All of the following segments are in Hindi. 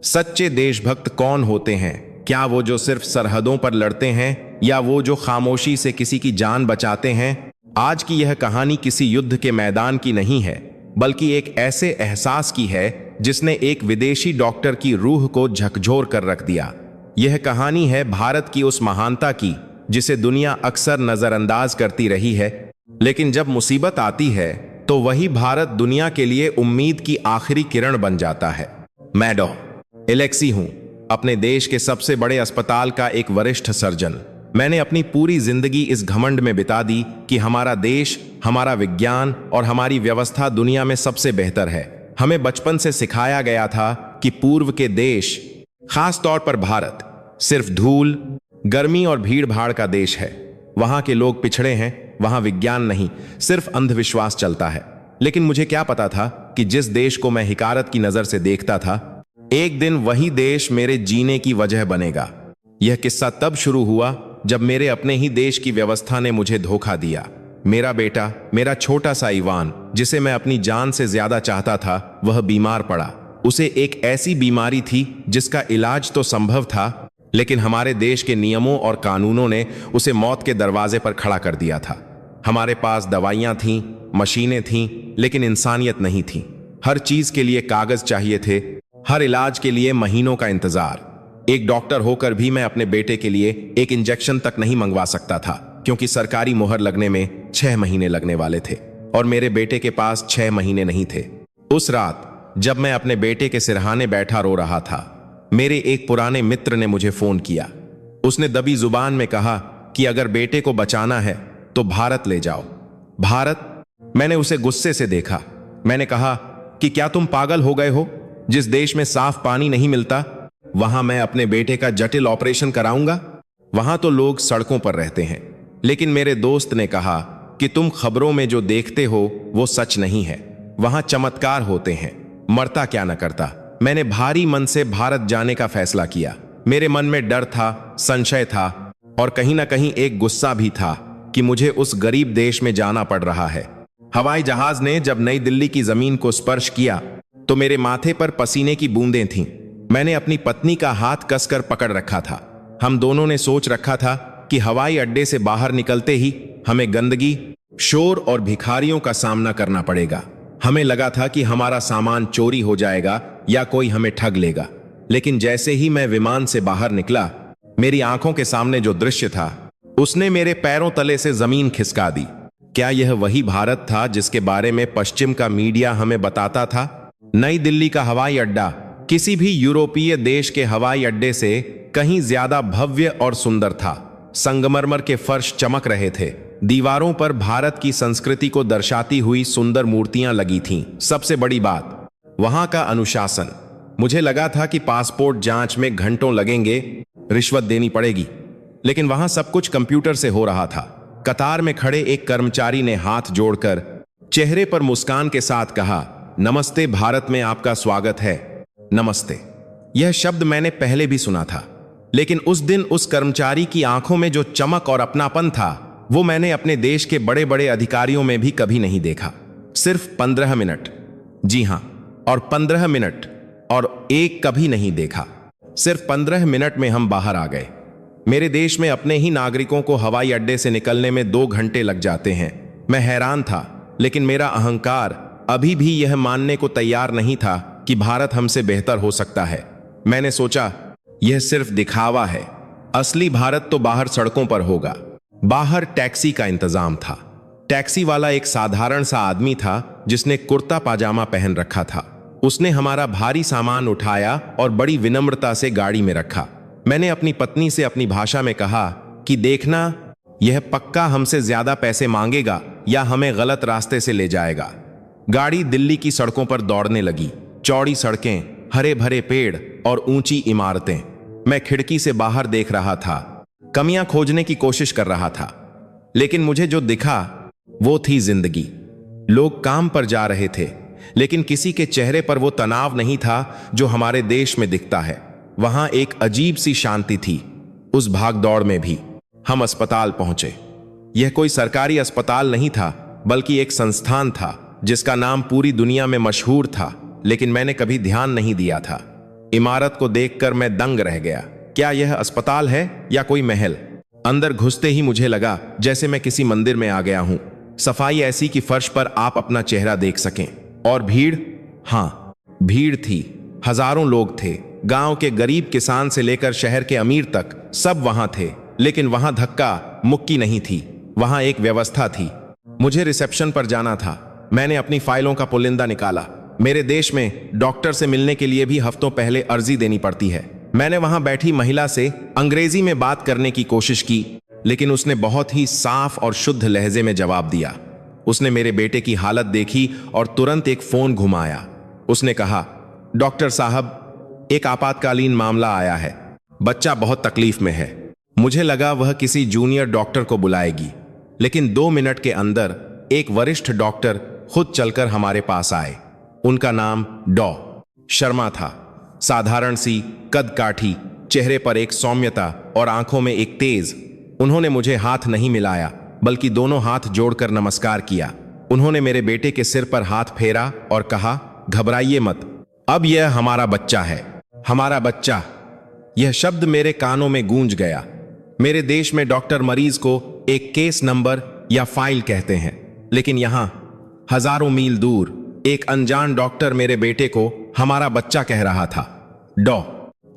सच्चे देशभक्त कौन होते हैं? क्या वो जो सिर्फ सरहदों पर लड़ते हैं या वो जो खामोशी से किसी की जान बचाते हैं? आज की यह कहानी किसी युद्ध के मैदान की नहीं है, बल्कि एक ऐसे एहसास की है जिसने एक विदेशी डॉक्टर की रूह को झकझोर कर रख दिया। यह कहानी है भारत की उस महानता की जिसे दुनिया अक्सर नजरअंदाज करती रही है, लेकिन जब मुसीबत आती है तो वही भारत दुनिया के लिए उम्मीद की आखिरी किरण बन जाता है। मैं डॉ. एलेक्सी हूं, अपने देश के सबसे बड़े अस्पताल का एक वरिष्ठ सर्जन। मैंने अपनी पूरी जिंदगी इस घमंड में बिता दी कि हमारा देश, हमारा विज्ञान और हमारी व्यवस्था दुनिया में सबसे बेहतर है। हमें बचपन से सिखाया गया था कि पूर्व के देश, खास तौर पर भारत, सिर्फ धूल, गर्मी और भीड़ भाड़ का देश है। वहां के लोग पिछड़े हैं, वहां विज्ञान नहीं, सिर्फ अंधविश्वास चलता है। लेकिन मुझे क्या पता था कि जिस देश को मैं हिकारत की नजर से देखता था, एक दिन वही देश मेरे जीने की वजह बनेगा। यह किस्सा तब शुरू हुआ जब मेरे अपने ही देश की व्यवस्था ने मुझे धोखा दिया। मेरा बेटा, मेरा छोटा सा इवान, जिसे मैं अपनी जान से ज्यादा चाहता था, वह बीमार पड़ा। उसे एक ऐसी बीमारी थी जिसका इलाज तो संभव था, लेकिन हमारे देश के नियमों और कानूनों ने उसे मौत के दरवाजे पर खड़ा कर दिया था। हमारे पास दवाइयां थीं, मशीनें थीं, लेकिन इंसानियत नहीं थी। हर चीज के लिए कागज चाहिए थे, हर इलाज के लिए महीनों का इंतजार। एक डॉक्टर होकर भी मैं अपने बेटे के लिए एक इंजेक्शन तक नहीं मंगवा सकता था, क्योंकि सरकारी मुहर लगने में 6 महीने लगने वाले थे और मेरे बेटे के पास 6 महीने नहीं थे। उस रात जब मैं अपने बेटे के सिरहाने बैठा रो रहा था, मेरे एक पुराने मित्र ने मुझे फोन किया। उसने दबी जुबान में कहा कि अगर बेटे को बचाना है तो भारत ले जाओ। भारत? मैंने उसे गुस्से से देखा। मैंने कहा कि क्या तुम पागल हो गए हो? जिस देश में साफ पानी नहीं मिलता, वहां मैं अपने बेटे का जटिल ऑपरेशन कराऊंगा? वहां तो लोग सड़कों पर रहते हैं। लेकिन मेरे दोस्त ने कहा कि तुम खबरों में जो देखते हो वो सच नहीं है। वहां चमत्कार होते हैं, मरता क्या न करता। मैंने भारी मन से भारत जाने का फैसला किया। मेरे मन में डर था, संशय था और कहीं ना कहीं एक गुस्सा भी था कि मुझे उस गरीब देश में जाना पड़ रहा है। हवाई जहाज ने जब नई दिल्ली की जमीन को स्पर्श किया तो मेरे माथे पर पसीने की बूंदें थीं। मैंने अपनी पत्नी का हाथ कसकर पकड़ रखा था। हम दोनों ने सोच रखा था कि हवाई अड्डे से बाहर निकलते ही हमें गंदगी, शोर और भिखारियों का सामना करना पड़ेगा। हमें लगा था कि हमारा सामान चोरी हो जाएगा या कोई हमें ठग लेगा। लेकिन जैसे ही मैं विमान से बाहर निकला, मेरी आंखों के सामने जो दृश्य था, उसने मेरे पैरों तले से जमीन खिसका दी। क्या यह वही भारत था जिसके बारे में पश्चिम का मीडिया हमें बताता था? नई दिल्ली का हवाई अड्डा किसी भी यूरोपीय देश के हवाई अड्डे से कहीं ज्यादा भव्य और सुंदर था। संगमरमर के फर्श चमक रहे थे। दीवारों पर भारत की संस्कृति को दर्शाती हुई सुंदर मूर्तियां लगी थीं। सबसे बड़ी बात, वहां का अनुशासन। मुझे लगा था कि पासपोर्ट जांच में घंटों लगेंगे, रिश्वत देनी पड़ेगी, लेकिन वहां सब कुछ कंप्यूटर से हो रहा था। कतार में खड़े एक कर्मचारी ने हाथ जोड़कर चेहरे पर मुस्कान के साथ कहा, नमस्ते, भारत में आपका स्वागत है। नमस्ते। यह शब्द मैंने पहले भी सुना था, लेकिन उस दिन उस कर्मचारी की आंखों में जो चमक और अपनापन था, वो मैंने अपने देश के बड़े बड़े अधिकारियों में भी कभी नहीं देखा। सिर्फ 15 मिनट, जी हां, और 15 मिनट और एक कभी नहीं देखा। सिर्फ 15 मिनट में हम बाहर आ गए। मेरे देश में अपने ही नागरिकों को हवाई अड्डे से निकलने में 2 घंटे लग जाते हैं। मैं हैरान था, लेकिन मेरा अहंकार अभी भी यह मानने को तैयार नहीं था कि भारत हमसे बेहतर हो सकता है। मैंने सोचा, यह सिर्फ दिखावा है, असली भारत तो बाहर सड़कों पर होगा। बाहर टैक्सी का इंतजाम था। टैक्सी वाला एक साधारण सा आदमी था जिसने कुर्ता पाजामा पहन रखा था। उसने हमारा भारी सामान उठाया और बड़ी विनम्रता से गाड़ी में रखा। मैंने अपनी पत्नी से अपनी भाषा में कहा कि देखना, यह पक्का हमसे ज्यादा पैसे मांगेगा या हमें गलत रास्ते से ले जाएगा। गाड़ी दिल्ली की सड़कों पर दौड़ने लगी। चौड़ी सड़कें, हरे भरे पेड़ और ऊंची इमारतें। मैं खिड़की से बाहर देख रहा था, कमियां खोजने की कोशिश कर रहा था, लेकिन मुझे जो दिखा वो थी जिंदगी। लोग काम पर जा रहे थे, लेकिन किसी के चेहरे पर वो तनाव नहीं था जो हमारे देश में दिखता है। वहां एक अजीब सी शांति थी उस भागदौड़ में भी। हम अस्पताल पहुंचे। यह कोई सरकारी अस्पताल नहीं था, बल्कि एक संस्थान था जिसका नाम पूरी दुनिया में मशहूर था, लेकिन मैंने कभी ध्यान नहीं दिया था। इमारत को देखकर मैं दंग रह गया। क्या यह अस्पताल है या कोई महल? अंदर घुसते ही मुझे लगा जैसे मैं किसी मंदिर में आ गया हूं। सफाई ऐसी कि फर्श पर आप अपना चेहरा देख सकें। और भीड़, हाँ भीड़ थी। हजारों लोग थे। गांव के गरीब किसान से लेकर शहर के अमीर तक सब वहां थे। लेकिन वहां धक्का मुक्की नहीं थी, वहां एक व्यवस्था थी। मुझे रिसेप्शन पर जाना था। मैंने अपनी फाइलों का पुलिंदा निकाला। मेरे देश में डॉक्टर से मिलने के लिए भी हफ्तों पहले अर्जी देनी पड़ती है। मैंने वहां बैठी महिला से अंग्रेजी में बात करने की कोशिश की, लेकिन उसने बहुत ही साफ और शुद्ध लहजे में जवाब दिया। उसने मेरे बेटे की हालत देखी और तुरंत एक फोन घुमाया। उसने कहा, डॉक्टर साहब, एक आपातकालीन मामला आया है। बच्चा बहुत तकलीफ में है। मुझे लगा वह किसी जूनियर डॉक्टर को बुलाएगी, लेकिन 2 मिनट के अंदर एक वरिष्ठ डॉक्टर खुद चलकर हमारे पास आए। उनका नाम डॉ शर्मा था। साधारण सी कद काठी, चेहरे पर एक सौम्यता और आंखों में एक तेज। उन्होंने मुझे हाथ नहीं मिलाया, बल्कि दोनों हाथ जोड़कर नमस्कार किया। उन्होंने मेरे बेटे के सिर पर हाथ फेरा और कहा, घबराइए मत, अब यह हमारा बच्चा है। हमारा बच्चा, यह शब्द मेरे कानों में गूंज गया। मेरे देश में डॉक्टर मरीज को एक केस नंबर या फाइल कहते हैं, लेकिन यहां हजारों मील दूर एक अनजान डॉक्टर मेरे बेटे को हमारा बच्चा कह रहा था। डॉ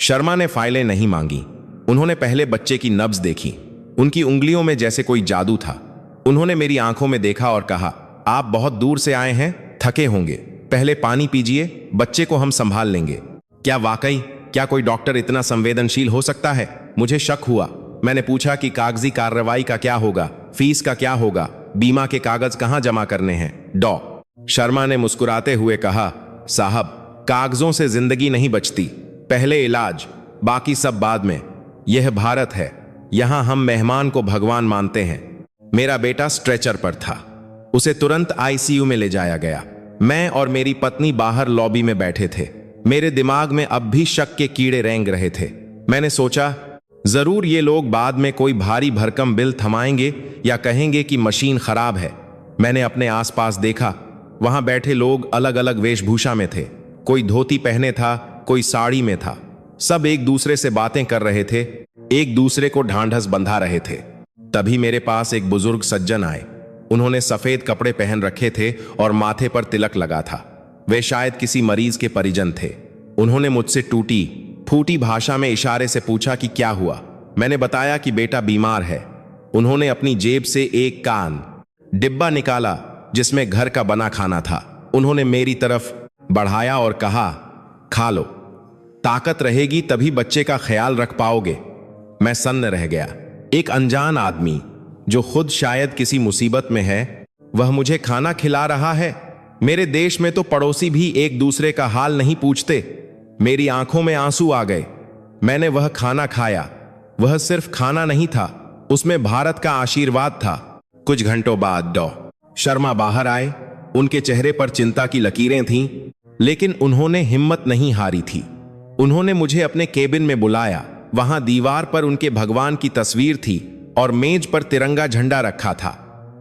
शर्मा ने फाइलें नहीं मांगी। उन्होंने पहले बच्चे की नब्ज देखी। उनकी उंगलियों में जैसे कोई जादू था। उन्होंने मेरी आंखों में देखा और कहा, आप बहुत दूर से आए हैं, थके होंगे, पहले पानी पीजिए, बच्चे को हम संभाल लेंगे। क्या वाकई, क्या कोई डॉक्टर इतना संवेदनशील हो सकता है? मुझे शक हुआ। मैंने पूछा कि कागजी कार्रवाई का क्या होगा, फीस का क्या होगा, बीमा के कागज कहां जमा करने हैं? डॉ शर्मा ने मुस्कुराते हुए कहा, साहब, कागजों से जिंदगी नहीं बचती, पहले इलाज, बाकी सब बाद में। यह भारत है, यहां हम मेहमान को भगवान मानते हैं। मेरा बेटा स्ट्रेचर पर था। उसे तुरंत आईसीयू में ले जाया गया। मैं और मेरी पत्नी बाहर लॉबी में बैठे थे। मेरे दिमाग में अब भी शक के कीड़े रेंग रहे थे। मैंने सोचा, जरूर ये लोग बाद में कोई भारी भरकम बिल थमाएंगे या कहेंगे कि मशीन खराब है। मैंने अपने आसपास देखा। वहां बैठे लोग अलग अलग वेशभूषा में थे। कोई धोती पहने था, कोई साड़ी में था। सब एक दूसरे से बातें कर रहे थे, एक दूसरे को ढांढस बंधा रहे थे। तभी मेरे पास एक बुजुर्ग सज्जन आए। उन्होंने सफेद कपड़े पहन रखे थे और माथे पर तिलक लगा था। वे शायद किसी मरीज के परिजन थे। उन्होंने मुझसे टूटी फूटी भाषा में इशारे से पूछा कि क्या हुआ। मैंने बताया कि बेटा बीमार है। उन्होंने अपनी जेब से एक कान डिब्बा निकाला जिसमें घर का बना खाना था। उन्होंने मेरी तरफ बढ़ाया और कहा, खा लो, ताकत रहेगी तभी बच्चे का ख्याल रख पाओगे। मैं सन्न रह गया। एक अनजान आदमी जो खुद शायद किसी मुसीबत में है, वह मुझे खाना खिला रहा है। मेरे देश में तो पड़ोसी भी एक दूसरे का हाल नहीं पूछते। मेरी आंखों में आंसू आ गए। मैंने वह खाना खाया। वह सिर्फ खाना नहीं था, उसमें भारत का आशीर्वाद था। कुछ घंटों बाद डॉ शर्मा बाहर आए। उनके चेहरे पर चिंता की लकीरें थीं, लेकिन उन्होंने हिम्मत नहीं हारी थी। उन्होंने मुझे अपने केबिन में बुलाया। वहां दीवार पर उनके भगवान की तस्वीर थी और मेज पर तिरंगा झंडा रखा था।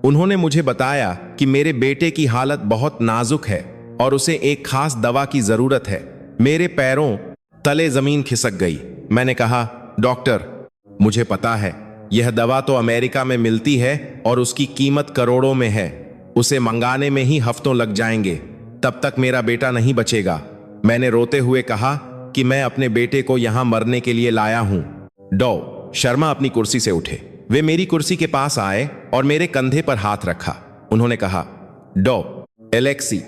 उन्होंने मुझे बताया कि मेरे बेटे की हालत बहुत नाजुक है और उसे एक खास दवा की जरूरत है। मेरे पैरों तले जमीन खिसक गई। मैंने कहा, डॉक्टर, मुझे पता है यह दवा तो अमेरिका में मिलती है और उसकी कीमत करोड़ों में है। उसे मंगाने में ही हफ्तों लग जाएंगे। तब तक मेरा बेटा नहीं बचेगा। मैंने रोते हुए कहा कि मैं अपने बेटे को यहां मरने के लिए लाया हूं। डॉ शर्मा अपनी कुर्सी से उठे। वे मेरी कुर्सी के पास आए और मेरे कंधे पर हाथ रखा। उन्होंने कहा, डॉ एलेक्सी,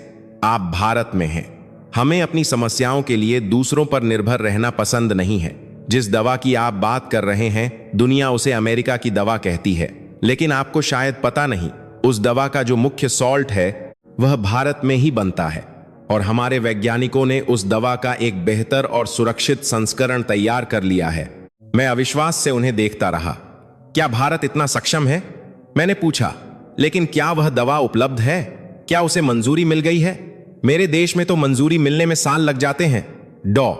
आप भारत में हैं। हमें अपनी समस्याओं के लिए दूसरों पर निर्भर रहना पसंद नहीं है। जिस दवा की आप बात कर रहे हैं, दुनिया उसे अमेरिका की दवा कहती है, लेकिन आपको शायद पता नहीं, उस दवा का जो मुख्य सॉल्ट है वह भारत में ही बनता है और हमारे वैज्ञानिकों ने उस दवा का एक बेहतर और सुरक्षित संस्करण तैयार कर लिया है। मैं अविश्वास से उन्हें देखता रहा। क्या भारत इतना सक्षम है? मैंने पूछा, लेकिन क्या वह दवा उपलब्ध है? क्या उसे मंजूरी मिल गई है? मेरे देश में तो मंजूरी मिलने में साल लग जाते हैं। डॉ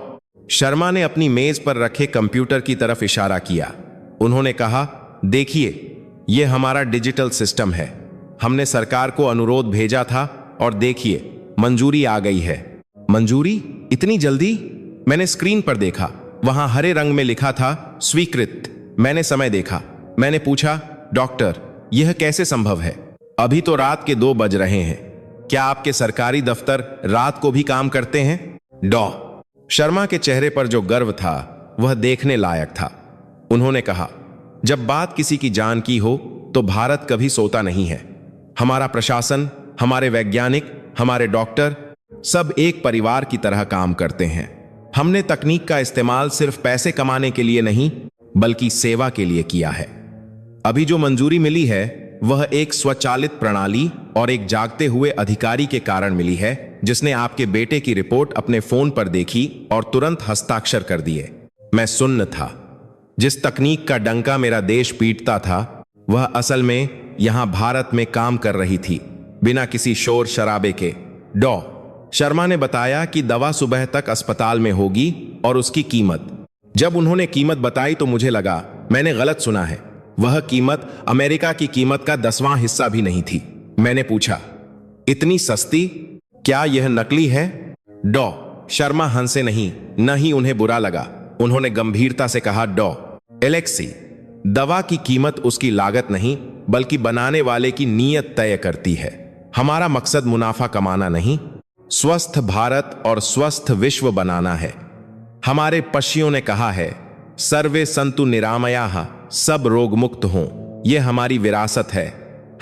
शर्मा ने अपनी मेज पर रखे कंप्यूटर की तरफ इशारा किया। उन्होंने कहा, देखिए, यह हमारा डिजिटल सिस्टम है। हमने सरकार को अनुरोध भेजा था और देखिए, मंजूरी आ गई है। मंजूरी? इतनी जल्दी? मैंने स्क्रीन पर देखा, वहां हरे रंग में लिखा था स्वीकृत। मैंने समय देखा। मैंने पूछा, डॉक्टर, यह कैसे संभव है? अभी तो रात के 2 बज रहे हैं। क्या आपके सरकारी दफ्तर रात को भी काम करते हैं? डॉ शर्मा के चेहरे पर जो गर्व था वह देखने लायक था। उन्होंने कहा, जब बात किसी की जान की हो तो भारत कभी सोता नहीं है। हमारा प्रशासन, हमारे वैज्ञानिक, हमारे डॉक्टर सब एक परिवार की तरह काम करते हैं। हमने तकनीक का इस्तेमाल सिर्फ पैसे कमाने के लिए नहीं बल्कि सेवा के लिए किया है। अभी जो मंजूरी मिली है वह एक स्वचालित प्रणाली और एक जागते हुए अधिकारी के कारण मिली है, जिसने आपके बेटे की रिपोर्ट अपने फोन पर देखी और तुरंत हस्ताक्षर कर दिए। मैं सुन्न था। जिस तकनीक का डंका मेरा देश पीटता था वह असल में यहां भारत में काम कर रही थी, बिना किसी शोर शराबे के। डॉ शर्मा ने बताया कि दवा सुबह तक अस्पताल में होगी और उसकी कीमत। जब उन्होंने कीमत बताई तो मुझे लगा मैंने गलत सुना है। वह कीमत अमेरिका की कीमत का 10वां हिस्सा भी नहीं थी। मैंने पूछा, इतनी सस्ती? क्या यह नकली है? डॉ शर्मा हंसे नहीं, न ही उन्हें बुरा लगा। उन्होंने गंभीरता से कहा, डॉ एलेक्सी, दवा की कीमत उसकी लागत नहीं बल्कि बनाने वाले की नीयत तय करती है। हमारा मकसद मुनाफा कमाना नहीं, स्वस्थ भारत और स्वस्थ विश्व बनाना है। हमारे पश्चियों ने कहा है, सर्वे संतु निरामयाः, सब रोग मुक्त हों। यह हमारी विरासत है।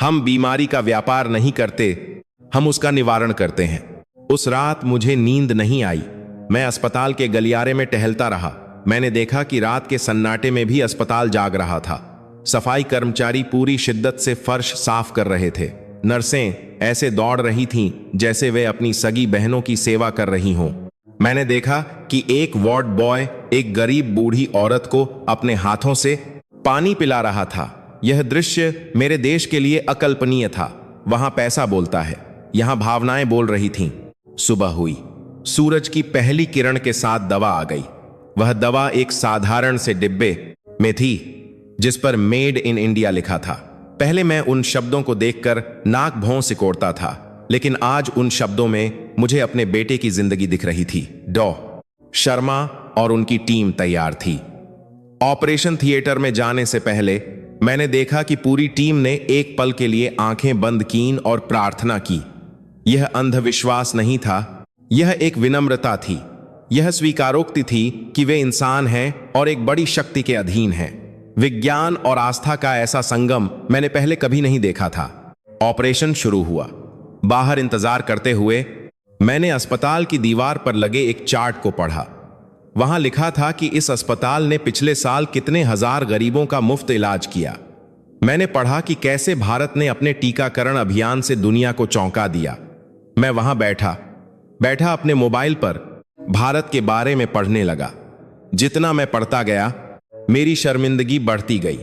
हम बीमारी का व्यापार नहीं करते, हम उसका निवारण करते हैं। उस रात मुझे नींद नहीं आई। मैं अस्पताल के गलियारे में टहलता रहा। मैंने देखा कि रात के सन्नाटे में भी अस्पताल जाग रहा था। सफाई कर्मचारी पूरी शिद्दत से फर्श साफ कर रहे थे। नर्सें ऐसे दौड़ रही थीं जैसे वे अपनी सगी बहनों की सेवा कर रही हों। मैंने देखा कि एक वार्ड बॉय एक गरीब बूढ़ी औरत को अपने हाथों से पानी पिला रहा था। यह दृश्य मेरे देश के लिए अकल्पनीय था। वहां पैसा बोलता है, यहां भावनाएं बोल रही थीं। सुबह हुई। सूरज की पहली किरण के साथ दवा आ गई। वह दवा एक साधारण से डिब्बे में थी जिस पर मेड इन इंडिया लिखा था। पहले मैं उन शब्दों को देखकर नाक भौं सिकोड़ता था, लेकिन आज उन शब्दों में मुझे अपने बेटे की जिंदगी दिख रही थी। डॉ शर्मा और उनकी टीम तैयार थी। ऑपरेशन थिएटर में जाने से पहले मैंने देखा कि पूरी टीम ने एक पल के लिए आंखें बंद कीं और प्रार्थना की। यह अंधविश्वास नहीं था, यह एक विनम्रता थी। यह स्वीकारोक्ति थी कि वे इंसान हैं और एक बड़ी शक्ति के अधीन हैं। विज्ञान और आस्था का ऐसा संगम मैंने पहले कभी नहीं देखा था। ऑपरेशन शुरू हुआ। बाहर इंतजार करते हुए मैंने अस्पताल की दीवार पर लगे एक चार्ट को पढ़ा। वहां लिखा था कि इस अस्पताल ने पिछले साल कितने हजार गरीबों का मुफ्त इलाज किया। मैंने पढ़ा कि कैसे भारत ने अपने टीकाकरण अभियान से दुनिया को चौंका दिया। मैं वहां बैठा अपने मोबाइल पर भारत के बारे में पढ़ने लगा। जितना मैं पढ़ता गया मेरी शर्मिंदगी बढ़ती गई।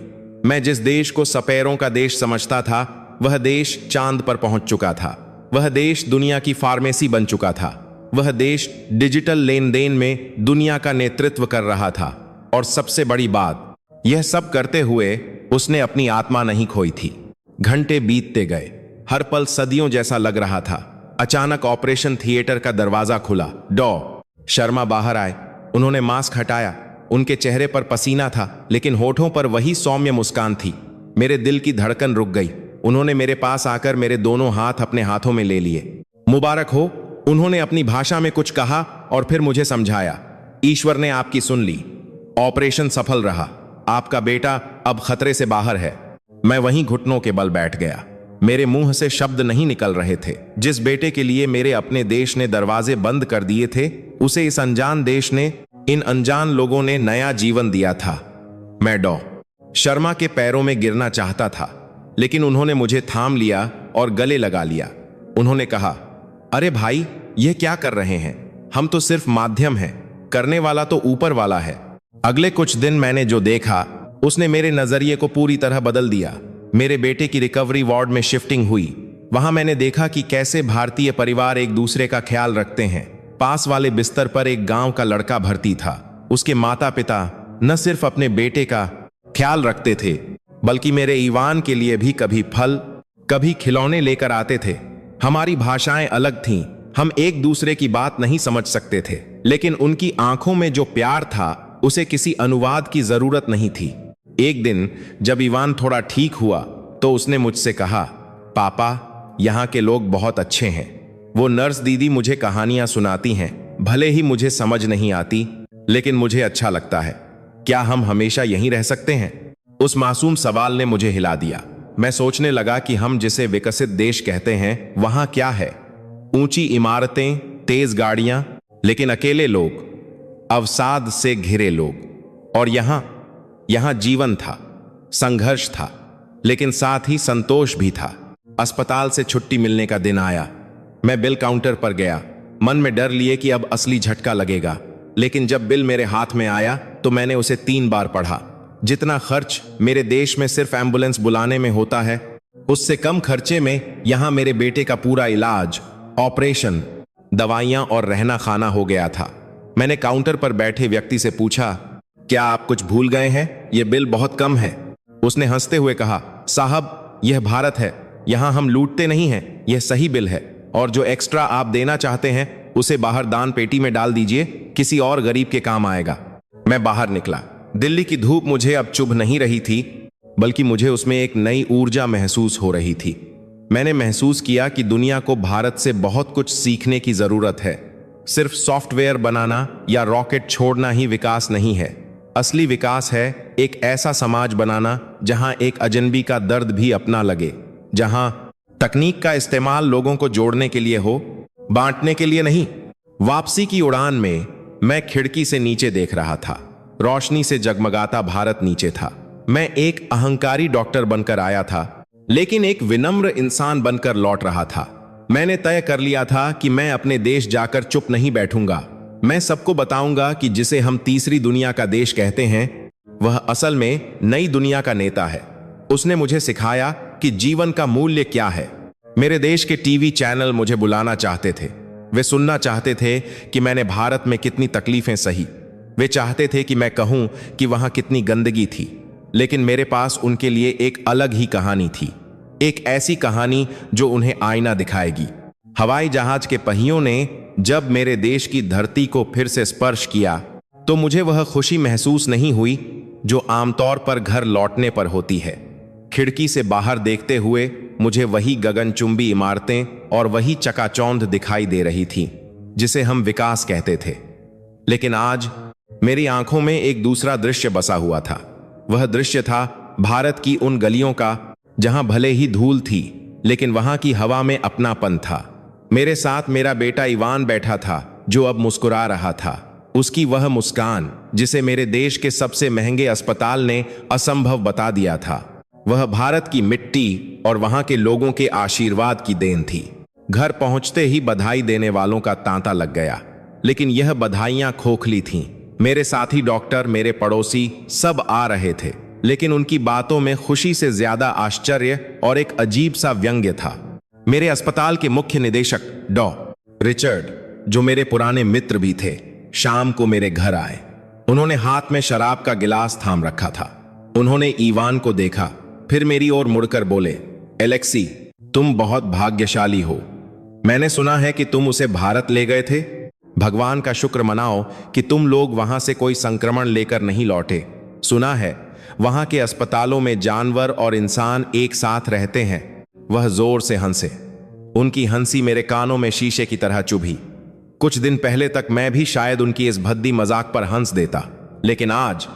मैं जिस देश को सपेरों का देश समझता था वह देश चांद पर पहुंच चुका था। वह देश दुनिया की फार्मेसी बन चुका था। वह देश डिजिटल लेन देन में दुनिया का नेतृत्व कर रहा था। और सबसे बड़ी बात, यह सब करते हुए उसने अपनी आत्मा नहीं खोई थी। घंटे बीतते गए, हर पल सदियों जैसा लग रहा था। अचानक ऑपरेशन थिएटर का दरवाजा खुला। डॉ शर्मा बाहर आए। उन्होंने मास्क हटाया। उनके चेहरे पर पसीना था, लेकिन होठों पर वही सौम्य मुस्कान थी। मेरे दिल की धड़कन रुक गई। उन्होंने मेरे पास आकर मेरे दोनों हाथ अपने हाथों में ले लिए। मुबारक हो, उन्होंने अपनी भाषा में कुछ कहा और फिर मुझे समझाया। ईश्वर ने आपकी सुन ली। ऑपरेशन सफल रहा। आपका बेटा अब खतरे से बाहर है। मैं वहीं घुटनों के बल बैठ गया। मेरे मुंह से शब्द नहीं निकल रहे थे। जिस बेटे के लिए मेरे अपने देश ने दरवाजे बंद कर दिए थे, उसे इस अनजान देश ने, इन अनजान लोगों ने नया जीवन दिया था। मैं डॉ शर्मा के पैरों में गिरना चाहता था, लेकिन उन्होंने मुझे थाम लिया और गले लगा लिया। उन्होंने कहा, अरे भाई, यह क्या कर रहे हैं? हम तो सिर्फ माध्यम हैं, करने वाला तो ऊपर वाला है। अगले कुछ दिन मैंने जो देखा उसने मेरे नजरिए को पूरी तरह बदल दिया। मेरे बेटे की रिकवरी वार्ड में शिफ्टिंग हुई। वहां मैंने देखा कि कैसे भारतीय परिवार एक दूसरे का ख्याल रखते हैं। पास वाले बिस्तर पर एक गांव का लड़का भर्ती था। उसके माता पिता न सिर्फ अपने बेटे का ख्याल रखते थे, बल्कि मेरे ईवान के लिए भी कभी फल, कभी खिलौने लेकर आते थे। हमारी भाषाएं अलग थीं, हम एक दूसरे की बात नहीं समझ सकते थे, लेकिन उनकी आंखों में जो प्यार था उसे किसी अनुवाद की जरूरत नहीं थी। एक दिन जब इवान थोड़ा ठीक हुआ तो उसने मुझसे कहा, पापा, यहाँ के लोग बहुत अच्छे हैं। वो नर्स दीदी मुझे कहानियां सुनाती हैं, भले ही मुझे समझ नहीं आती, लेकिन मुझे अच्छा लगता है। क्या हम हमेशा यहीं रह सकते हैं? उस मासूम सवाल ने मुझे हिला दिया। मैं सोचने लगा कि हम जिसे विकसित देश कहते हैं वहां क्या है? ऊंची इमारतें, तेज गाड़ियां, लेकिन अकेले लोग, अवसाद से घिरे लोग। और यहां जीवन था, संघर्ष था, लेकिन साथ ही संतोष भी था। अस्पताल से छुट्टी मिलने का दिन आया। मैं बिल काउंटर पर गया, मन में डर लिए कि अब असली झटका लगेगा। लेकिन जब बिल मेरे हाथ में आया तो मैंने उसे 3 बार पढ़ा। जितना खर्च मेरे देश में सिर्फ एम्बुलेंस बुलाने में होता है, उससे कम खर्चे में यहां मेरे बेटे का पूरा इलाज, ऑपरेशन, दवाइयां और रहना खाना हो गया था। मैंने काउंटर पर बैठे व्यक्ति से पूछा, क्या आप कुछ भूल गए हैं? यह बिल बहुत कम है। उसने हंसते हुए कहा, साहब, यह भारत है, यहां हम लूटते नहीं हैं, यह सही बिल है। और जो एक्स्ट्रा आप देना चाहते हैं उसे बाहर दान पेटी में डाल दीजिए, किसी और गरीब के काम आएगा। मैं बाहर निकला। दिल्ली की धूप मुझे अब चुभ नहीं रही थी, बल्कि मुझे उसमें एक नई ऊर्जा महसूस हो रही थी। मैंने महसूस किया कि दुनिया को भारत से बहुत कुछ सीखने की जरूरत है। सिर्फ सॉफ्टवेयर बनाना या रॉकेट छोड़ना ही विकास नहीं है। असली विकास है एक ऐसा समाज बनाना जहां एक अजनबी का दर्द भी अपना लगे, जहां तकनीक का इस्तेमाल लोगों को जोड़ने के लिए हो, बांटने के लिए नहीं। वापसी की उड़ान में मैं खिड़की से नीचे देख रहा था। रोशनी से जगमगाता भारत नीचे था। मैं एक अहंकारी डॉक्टर बनकर आया था, लेकिन एक विनम्र इंसान बनकर लौट रहा था। मैंने तय कर लिया था कि मैं अपने देश जाकर चुप नहीं बैठूंगा। मैं सबको बताऊंगा कि जिसे हम तीसरी दुनिया का देश कहते हैं, वह असल में नई दुनिया का नेता है। उसने मुझे सिखाया कि जीवन का मूल्य क्या है। मेरे देश के टीवी चैनल मुझे बुलाना चाहते थे। वे सुनना चाहते थे कि मैंने भारत में कितनी तकलीफें सही। वे चाहते थे कि मैं कहूं कि वहां कितनी गंदगी थी। लेकिन मेरे पास उनके लिए एक अलग ही कहानी थी, एक ऐसी कहानी जो उन्हें आईना दिखाएगी। हवाई जहाज के पहियों ने जब मेरे देश की धरती को फिर से स्पर्श किया तो मुझे वह खुशी महसूस नहीं हुई जो आमतौर पर घर लौटने पर होती है। खिड़की से बाहर देखते हुए मुझे वही गगनचुंबी इमारतें और वही चकाचौंध दिखाई दे रही थी जिसे हम विकास कहते थे। लेकिन आज मेरी आंखों में एक दूसरा दृश्य बसा हुआ था। वह दृश्य था भारत की उन गलियों का जहां भले ही धूल थी, लेकिन वहां की हवा में अपनापन था। मेरे साथ मेरा बेटा इवान बैठा था, जो अब मुस्कुरा रहा था। उसकी वह मुस्कान जिसे मेरे देश के सबसे महंगे अस्पताल ने असंभव बता दिया था, वह भारत की मिट्टी और वहां के लोगों के आशीर्वाद की देन थी। घर पहुंचते ही बधाई देने वालों का तांता लग गया, लेकिन यह बधाइयां खोखली थीं। मेरे साथी डॉक्टर, मेरे पड़ोसी सब आ रहे थे, लेकिन उनकी बातों में खुशी से ज्यादा आश्चर्य और एक अजीब सा व्यंग्य था। मेरे अस्पताल के मुख्य निदेशक डॉ. रिचर्ड, जो मेरे पुराने मित्र भी थे, शाम को मेरे घर आए। उन्होंने हाथ में शराब का गिलास थाम रखा था। उन्होंने ईवान को देखा, फिर मेरी ओर मुड़कर बोले, एलेक्सी, तुम बहुत भाग्यशाली हो। मैंने सुना है कि तुम उसे भारत ले गए थे। भगवान का शुक्र मनाओ कि तुम लोग वहां से कोई संक्रमण लेकर नहीं लौटे। सुना है वहां के अस्पतालों में जानवर और इंसान एक साथ रहते हैं। वह जोर से हंसे। उनकी हंसी मेरे कानों में शीशे की तरह चुभी। कुछ दिन पहले तक मैं भी शायद उनकी इस भद्दी मजाक पर हंस देता, लेकिन आज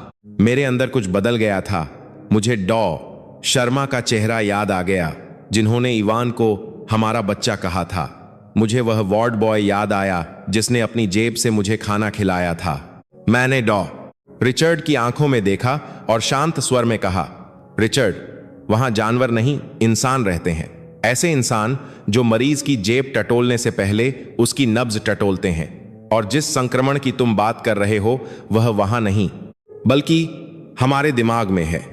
मेरे अंदर कुछ बदल गया था। मुझे डॉ. शर्मा का चेहरा याद आ गया, जिन्होंने इवान को हमारा बच्चा कहा था। मुझे वह वार्ड बॉय याद आया जिसने अपनी जेब से मुझे खाना खिलाया था। मैंने डॉ. रिचर्ड की आंखों में देखा और शांत स्वर में कहा, रिचर्ड, वहां जानवर नहीं, इंसान रहते हैं। ऐसे इंसान जो मरीज की जेब टटोलने से पहले उसकी नब्ज टटोलते हैं। और जिस संक्रमण की तुम बात कर रहे हो वह वहां नहीं, बल्कि हमारे दिमाग में है,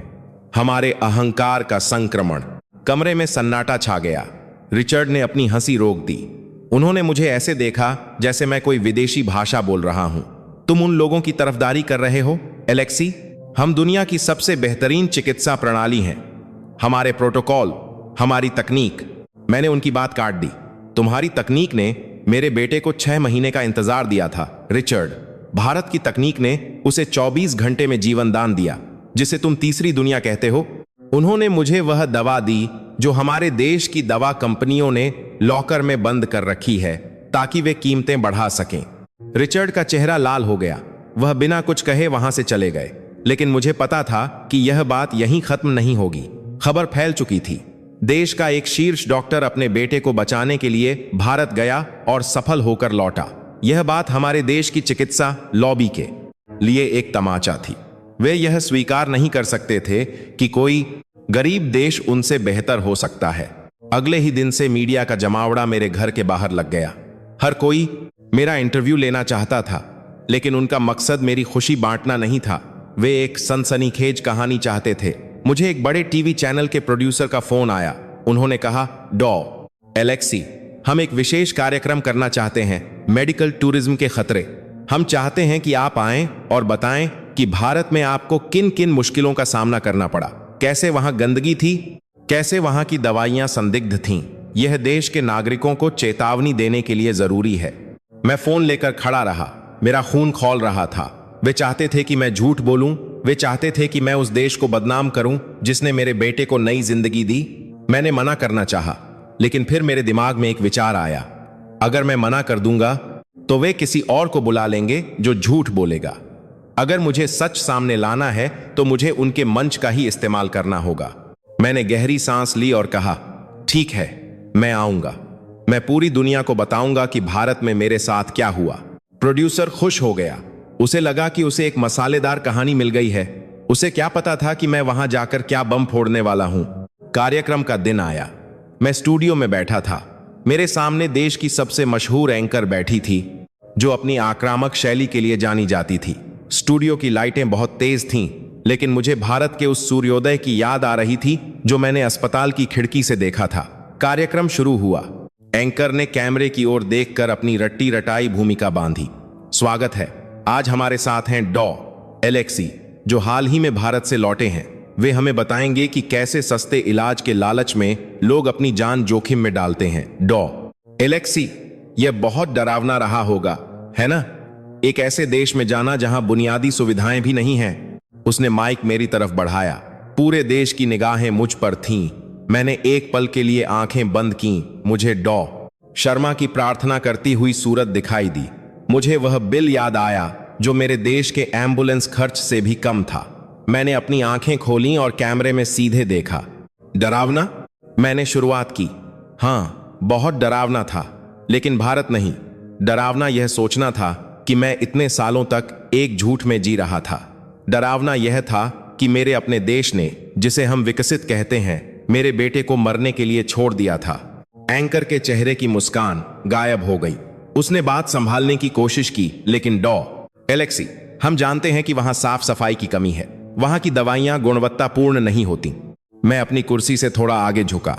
हमारे अहंकार का संक्रमण। कमरे में सन्नाटा छा गया। रिचर्ड ने अपनी हंसी रोक दी। उन्होंने मुझे ऐसे देखा जैसे मैं कोई विदेशी भाषा बोल रहा हूं। तुम उन लोगों की तरफदारी कर रहे हो, एलेक्सी। हम दुनिया की सबसे बेहतरीन चिकित्सा प्रणाली हैं। हमारे प्रोटोकॉल, हमारी तकनीक। मैंने उनकी बात काट दी। तुम्हारी तकनीक ने मेरे बेटे को 6 महीने का इंतजार दिया था रिचर्ड। भारत की तकनीक ने उसे 24 घंटे में जीवन दान दिया, जिसे तुम तीसरी दुनिया कहते हो। उन्होंने मुझे वह दवा दी जो हमारे देश की दवा कंपनियों ने लॉकर में बंद कर रखी है ताकि वे कीमतें बढ़ा सकें। रिचर्ड का चेहरा लाल हो गया। वह बिना कुछ कहे वहां से चले गए, लेकिन मुझे पता था कि यह बात यहीं खत्म नहीं होगी। खबर फैल चुकी थी। देश का एक शीर्ष डॉक्टर अपने बेटे को बचाने के लिए भारत गया और सफल होकर लौटा। यह बात हमारे देश की चिकित्सा लॉबी के लिए एक तमाचा थी। वे यह स्वीकार नहीं कर सकते थे कि कोई गरीब देश उनसे बेहतर हो सकता है। अगले ही दिन से मीडिया का जमावड़ा मेरे घर के बाहर लग गया। हर कोई मेरा इंटरव्यू लेना चाहता था, लेकिन उनका मकसद मेरी खुशी बांटना नहीं था। वे एक सनसनीखेज कहानी चाहते थे। मुझे एक बड़े टीवी चैनल के प्रोड्यूसर का फोन आया। उन्होंने कहा, डॉ एलेक्सी, हम एक विशेष कार्यक्रम करना चाहते हैं, मेडिकल टूरिज्म के खतरे। हम चाहते हैं कि आप आएं और बताएं कि भारत में आपको किन किन मुश्किलों का सामना करना पड़ा, कैसे वहां गंदगी थी, कैसे वहां की दवाइयां संदिग्ध थीं। यह देश के नागरिकों को चेतावनी देने के लिए जरूरी है। मैं फोन लेकर खड़ा रहा। मेरा खून खौल रहा था। वे चाहते थे कि मैं झूठ बोलूं। वे चाहते थे कि मैं उस देश को बदनाम करूं जिसने मेरे बेटे को नई जिंदगी दी। मैंने मना करना चाहा, लेकिन फिर मेरे दिमाग में एक विचार आया। अगर मैं मना कर दूंगा तो वे किसी और को बुला लेंगे जो झूठ बोलेगा। अगर मुझे सच सामने लाना है तो मुझे उनके मंच का ही इस्तेमाल करना होगा। मैंने गहरी सांस ली और कहा, ठीक है, मैं आऊंगा। मैं पूरी दुनिया को बताऊंगा कि भारत में मेरे साथ क्या हुआ। प्रोड्यूसर खुश हो गया। उसे लगा कि उसे एक मसालेदार कहानी मिल गई है। उसे क्या पता था कि मैं वहां जाकर क्या बम फोड़ने वाला हूं। कार्यक्रम का दिन आया। मैं स्टूडियो में बैठा था। मेरे सामने देश की सबसे मशहूर एंकर बैठी थी, जो अपनी आक्रामक शैली के लिए जानी जाती थी। स्टूडियो की लाइटें बहुत तेज थीं, लेकिन मुझे भारत के उस सूर्योदय की याद आ रही थी जो मैंने अस्पताल की खिड़की से देखा था। कार्यक्रम शुरू हुआ। एंकर ने कैमरे की ओर देखकर अपनी रट्टी रटाई भूमिका बांधी। स्वागत है, आज हमारे साथ हैं डॉ एलेक्सी, जो हाल ही में भारत से लौटे हैं। वे हमें बताएंगे कि कैसे सस्ते इलाज के लालच में लोग अपनी जान जोखिम में डालते हैं। डॉ एलेक्सी, यह बहुत डरावना रहा होगा, है ना? एक ऐसे देश में जाना जहां बुनियादी सुविधाएं भी नहीं हैं। उसने माइक मेरी तरफ बढ़ाया। पूरे देश की निगाहें मुझ पर थीं। मैंने एक पल के लिए आंखें बंद कीं। मुझे डॉ शर्मा की प्रार्थना करती हुई सूरत दिखाई दी। मुझे वह बिल याद आया जो मेरे देश के एम्बुलेंस खर्च से भी कम था। मैंने अपनी आंखें खोलीं और कैमरे में सीधे देखा। डरावना? मैंने शुरुआत की। हाँ, बहुत डरावना था, लेकिन भारत नहीं। डरावना यह सोचना था कि मैं इतने सालों तक एक झूठ में जी रहा था। डरावना यह था कि मेरे अपने देश ने, जिसे हम विकसित कहते हैं, मेरे बेटे को मरने के लिए छोड़ दिया था। एंकर के चेहरे की मुस्कान गायब हो गई। उसने बात संभालने की कोशिश की, लेकिन डॉ एलेक्सी, हम जानते हैं कि वहां साफ सफाई की कमी है। वहां की दवाइयां गुणवत्तापूर्ण नहीं होती। मैं अपनी कुर्सी से थोड़ा आगे झुका।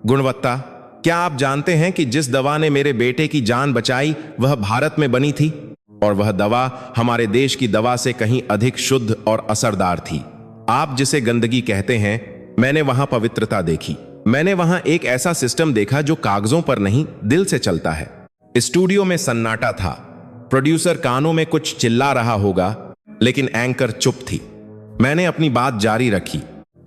गुणवत्ता? क्या आप जानते हैं कि जिस दवा ने मेरे बेटे की जान बचाई वह भारत में बनी थी? और वह दवा हमारे देश की दवा से कहीं अधिक शुद्ध और असरदार थी। आप जिसे गंदगी कहते हैं, मैंने वहां पवित्रता देखी। मैंने वहां एक ऐसा सिस्टम देखा जो कागजों पर नहीं, दिल से चलता है। स्टूडियो में सन्नाटा था। प्रोड्यूसर कानों में कुछ चिल्ला रहा होगा, लेकिन एंकर चुप थी। मैंने अपनी बात जारी रखी।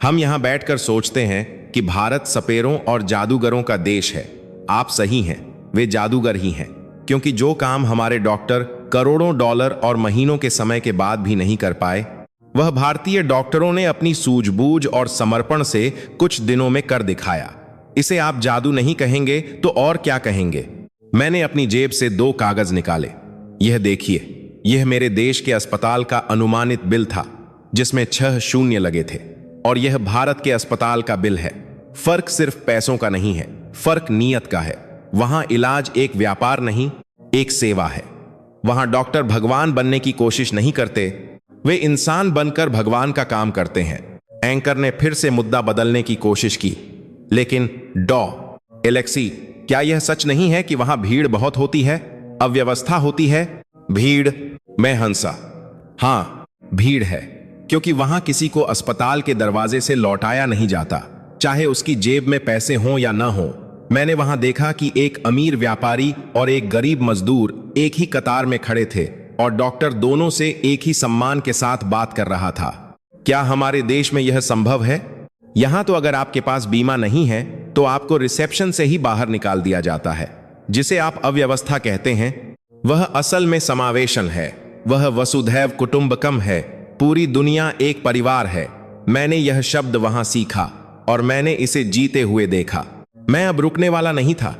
हम यहां बैठकर सोचते हैं कि भारत सपेरों और जादूगरों का देश है। आप सही हैं, वे जादूगर ही हैं, क्योंकि जो काम हमारे डॉक्टर करोड़ों डॉलर और महीनों के समय के बाद भी नहीं कर पाए, वह भारतीय डॉक्टरों ने अपनी सूझबूझ और समर्पण से कुछ दिनों में कर दिखाया। इसे आप जादू नहीं कहेंगे तो और क्या कहेंगे? मैंने अपनी जेब से 2 कागज निकाले। यह देखिए, यह मेरे देश के अस्पताल का अनुमानित बिल था, जिसमें 6 शून्य लगे थे, और यह भारत के अस्पताल का बिल है। फर्क सिर्फ पैसों का नहीं है, फर्क नीयत का है। वहां इलाज एक व्यापार नहीं, एक सेवा है। वहां डॉक्टर भगवान बनने की कोशिश नहीं करते, वे इंसान बनकर भगवान का काम करते हैं। एंकर ने फिर से मुद्दा बदलने की कोशिश की, लेकिन डॉ एलेक्सी, क्या यह सच नहीं है कि वहां भीड़ बहुत होती है, अव्यवस्था होती है? भीड़? मैं हंसा। हां, भीड़ है, क्योंकि वहां किसी को अस्पताल के दरवाजे से लौटाया नहीं जाता, चाहे उसकी जेब में पैसे हों या ना हो। मैंने वहां देखा कि एक अमीर व्यापारी और एक गरीब मजदूर एक ही कतार में खड़े थे और डॉक्टर दोनों से एक ही सम्मान के साथ बात कर रहा था। क्या हमारे देश में यह संभव है? यहां तो अगर आपके पास बीमा नहीं है तो आपको रिसेप्शन से ही बाहर निकाल दिया जाता है। जिसे आप अव्यवस्था कहते हैं वह असल में समावेशन है, वह वसुधैव कुटुंबकम है। पूरी दुनिया एक परिवार है। मैंने यह शब्द वहां सीखा और मैंने इसे जीते हुए देखा। मैं अब रुकने वाला नहीं था।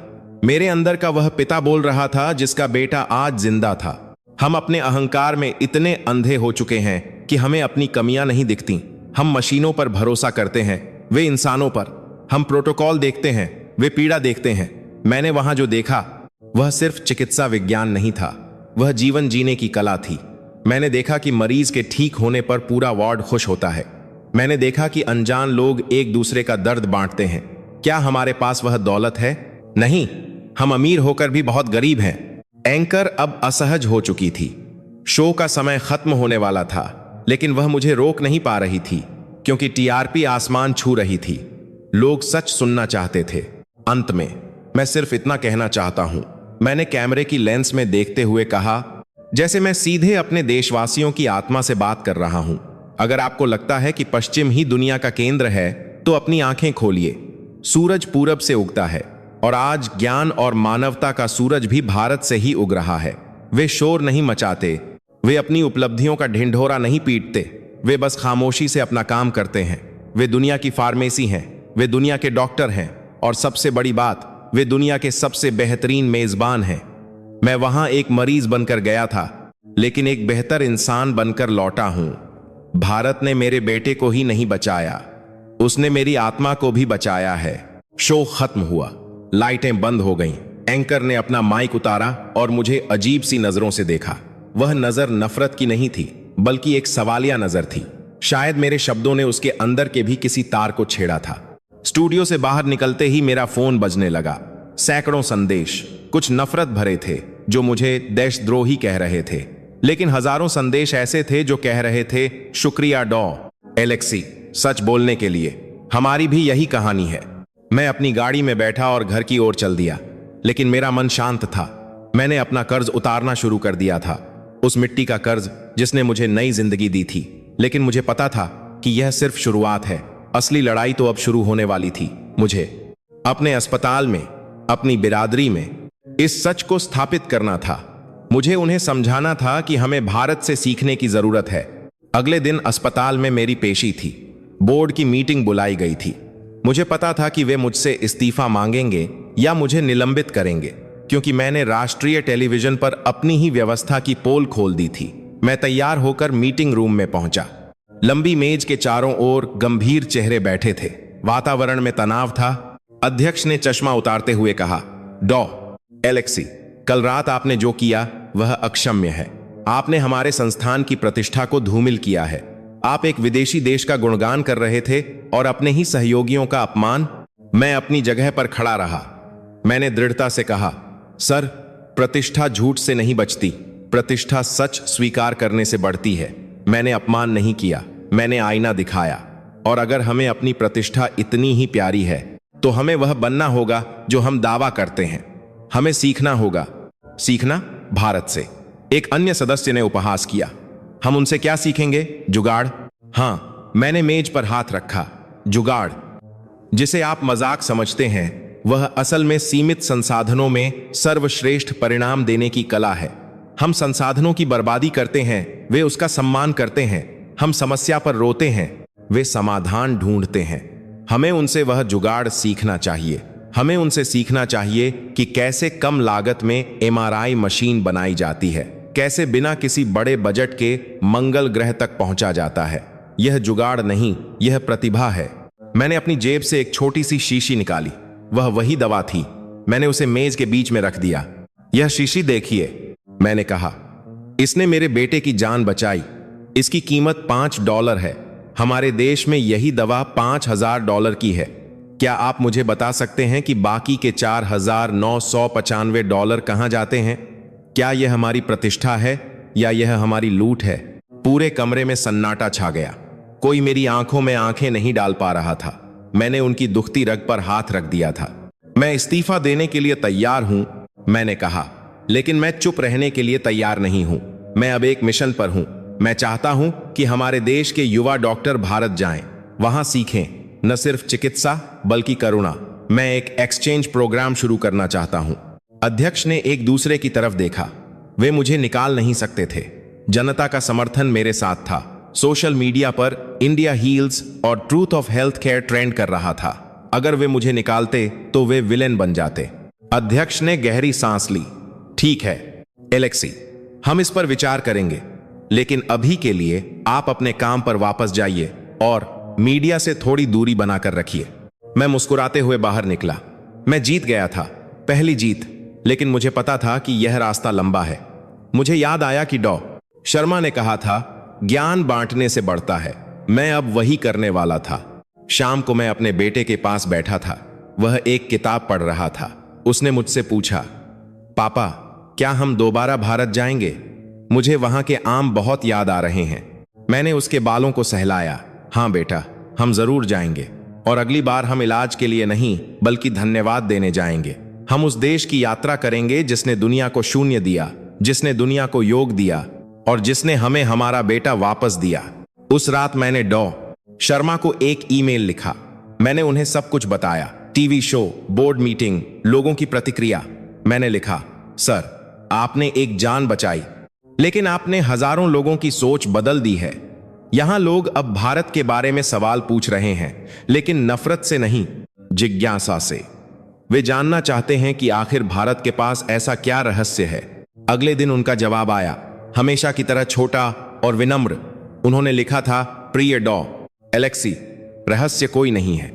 मेरे अंदर का वह पिता बोल रहा था जिसका बेटा आज जिंदा था। हम अपने अहंकार में इतने अंधे हो चुके हैं कि हमें अपनी कमियां नहीं दिखती। हम मशीनों पर भरोसा करते हैं, वे इंसानों पर। हम प्रोटोकॉल देखते हैं, वे पीड़ा देखते हैं। मैंने वहां जो देखा वह सिर्फ चिकित्सा विज्ञान नहीं था, वह जीवन जीने की कला थी। मैंने देखा कि मरीज के ठीक होने पर पूरा वार्ड खुश होता है। मैंने देखा कि अनजान लोग एक दूसरे का दर्द बांटते हैं। क्या हमारे पास वह दौलत है? नहीं, हम अमीर होकर भी बहुत गरीब हैं। एंकर अब असहज हो चुकी थी। शो का समय खत्म होने वाला था, लेकिन वह मुझे रोक नहीं पा रही थी क्योंकि टीआरपी आसमान छू रही थी। लोग सच सुनना चाहते थे। अंत में मैं सिर्फ इतना कहना चाहता हूं, मैंने कैमरे की लेंस में देखते हुए कहा, जैसे मैं सीधे अपने देशवासियों की आत्मा से बात कर रहा हूं। अगर आपको लगता है कि पश्चिम ही दुनिया का केंद्र है तो अपनी आंखें खोलिए। सूरज पूरब से उगता है और आज ज्ञान और मानवता का सूरज भी भारत से ही उग रहा है। वे शोर नहीं मचाते, वे अपनी उपलब्धियों का ढिंढोरा नहीं पीटते, वे बस खामोशी से अपना काम करते हैं। वे दुनिया की फार्मेसी हैं, वे दुनिया के डॉक्टर हैं और सबसे बड़ी बात, वे दुनिया के सबसे बेहतरीन मेजबान हैं। मैं वहां एक मरीज बनकर गया था, लेकिन एक बेहतर इंसान बनकर लौटा हूं। भारत ने मेरे बेटे को ही नहीं बचाया, उसने मेरी आत्मा को भी बचाया है। शो खत्म हुआ, लाइटें बंद हो गईं। एंकर ने अपना माइक उतारा और मुझे अजीब सी नजरों से देखा। वह नजर नफरत की नहीं थी, बल्कि एक सवालिया नजर थी। शायद मेरे शब्दों ने उसके अंदर के भी किसी तार को छेड़ा था। स्टूडियो से बाहर निकलते ही मेरा फोन बजने लगा। सैकड़ों संदेश, कुछ नफरत भरे थे जो मुझे देशद्रोही कह रहे थे, लेकिन हजारों संदेश ऐसे थे जो कह रहे थे, शुक्रिया डॉ एलेक्सी, सच बोलने के लिए। हमारी भी यही कहानी है। मैं अपनी गाड़ी में बैठा और घर की ओर चल दिया, लेकिन मेरा मन शांत था। मैंने अपना कर्ज उतारना शुरू कर दिया था, उस मिट्टी का कर्ज जिसने मुझे नई जिंदगी दी थी। लेकिन मुझे पता था कि यह सिर्फ शुरुआत है। असली लड़ाई तो अब शुरू होने वाली थी। मुझे अपने अस्पताल में, अपनी बिरादरी में इस सच को स्थापित करना था। मुझे उन्हें समझाना था कि हमें भारत से सीखने की जरूरत है। अगले दिन अस्पताल में मेरी पेशी थी। बोर्ड की मीटिंग बुलाई गई थी। मुझे पता था कि वे मुझसे इस्तीफा मांगेंगे या मुझे निलंबित करेंगे, क्योंकि मैंने राष्ट्रीय टेलीविजन पर अपनी ही व्यवस्था की पोल खोल दी थी। मैं तैयार होकर मीटिंग रूम में पहुंचा। लंबी मेज के चारों ओर गंभीर चेहरे बैठे थे। वातावरण में तनाव था। अध्यक्ष ने चश्मा उतारते हुए कहा, डॉ एलेक्सी, कल रात आपने जो किया वह अक्षम्य है। आपने हमारे संस्थान की प्रतिष्ठा को धूमिल किया है। आप एक विदेशी देश का गुणगान कर रहे थे और अपने ही सहयोगियों का अपमान। मैं अपनी जगह पर खड़ा रहा। मैंने दृढ़ता से कहा, सर, प्रतिष्ठा झूठ से नहीं बचती, प्रतिष्ठा सच स्वीकार करने से बढ़ती है। मैंने अपमान नहीं किया, मैंने आईना दिखाया। और अगर हमें अपनी प्रतिष्ठा इतनी ही प्यारी है तो हमें वह बनना होगा जो हम दावा करते हैं। हमें सीखना होगा। सीखना भारत से। एक अन्य सदस्य ने उपहास किया, हम उनसे क्या सीखेंगे? जुगाड़। हां, मैंने मेज पर हाथ रखा। जुगाड़, जिसे आप मजाक समझते हैं, वह असल में सीमित संसाधनों में सर्वश्रेष्ठ परिणाम देने की कला है। हम संसाधनों की बर्बादी करते हैं, वे उसका सम्मान करते हैं। हम समस्या पर रोते हैं, वे समाधान ढूंढते हैं। हमें उनसे वह जुगाड़ सीखना चाहिए। हमें उनसे सीखना चाहिए कि कैसे कम लागत में एमआरआई मशीन बनाई जाती है, कैसे बिना किसी बड़े बजट के मंगल ग्रह तक पहुंचा जाता है। यह जुगाड़ नहीं, यह प्रतिभा है। मैंने अपनी जेब से एक छोटी सी शीशी निकाली। वह वही दवा थी। मैंने उसे मेज के बीच में रख दिया। यह शीशी देखिए, मैंने कहा। इसने मेरे बेटे की जान बचाई। इसकी कीमत $5 है। हमारे देश में यही दवा $5000 की है। क्या आप मुझे बता सकते हैं कि बाकी के $4995 कहां जाते हैं? क्या यह हमारी प्रतिष्ठा है या यह हमारी लूट है? पूरे कमरे में सन्नाटा छा गया। कोई मेरी आंखों में आंखें नहीं डाल पा रहा था। मैंने उनकी दुखती रग पर हाथ रख दिया था। मैं इस्तीफा देने के लिए तैयार हूं, मैंने कहा, लेकिन मैं चुप रहने के लिए तैयार नहीं हूं। मैं अब एक मिशन पर हूं। मैं चाहता हूं कि हमारे देश के युवा डॉक्टर भारत जाएं, वहां सीखें न सिर्फ चिकित्सा बल्कि करुणा। मैं एक एक्सचेंज प्रोग्राम शुरू करना चाहता हूं। अध्यक्ष ने एक दूसरे की तरफ देखा। वे मुझे निकाल नहीं सकते थे। जनता का समर्थन मेरे साथ था। सोशल मीडिया पर इंडिया हील्स और truth of health care trend कर रहा था। अगर वे मुझे निकालते तो वे विलेन बन जाते। अध्यक्ष ने गहरी सांस ली। ठीक है एलेक्सी, हम इस पर विचार करेंगे, लेकिन अभी के लिए आप अपने काम पर वापस जाइए और मीडिया से थोड़ी दूरी बनाकर रखिए। मैं मुस्कुराते हुए बाहर निकला। मैं जीत गया था, पहली जीत, लेकिन मुझे पता था कि यह रास्ता लंबा है। मुझे याद आया कि डॉ. शर्मा ने कहा था, ज्ञान बांटने से बढ़ता है। मैं अब वही करने वाला था। शाम को मैं अपने बेटे के पास बैठा था। वह एक किताब पढ़ रहा था। उसने मुझसे पूछा, पापा, क्या हम दोबारा भारत जाएंगे? मुझे वहां के आम बहुत याद आ रहे हैं। मैंने उसके बालों को सहलाया। हाँ बेटा, हम जरूर जाएंगे, और अगली बार हम इलाज के लिए नहीं बल्कि धन्यवाद देने जाएंगे। हम उस देश की यात्रा करेंगे जिसने दुनिया को शून्य दिया, जिसने दुनिया को योग दिया और जिसने हमें हमारा बेटा वापस दिया। उस रात मैंने डॉ. शर्मा को एक ईमेल लिखा। मैंने उन्हें सब कुछ बताया, टीवी शो, बोर्ड मीटिंग, लोगों की प्रतिक्रिया। मैंने लिखा, सर, आपने एक जान बचाई, लेकिन आपने हजारों लोगों की सोच बदल दी है। यहां लोग अब भारत के बारे में सवाल पूछ रहे हैं, लेकिन नफरत से नहीं, जिज्ञासा से। वे जानना चाहते हैं कि आखिर भारत के पास ऐसा क्या रहस्य है। अगले दिन उनका जवाब आया, हमेशा की तरह छोटा और विनम्र। उन्होंने लिखा था, प्रिय डॉ. एलेक्सी, रहस्य कोई नहीं है।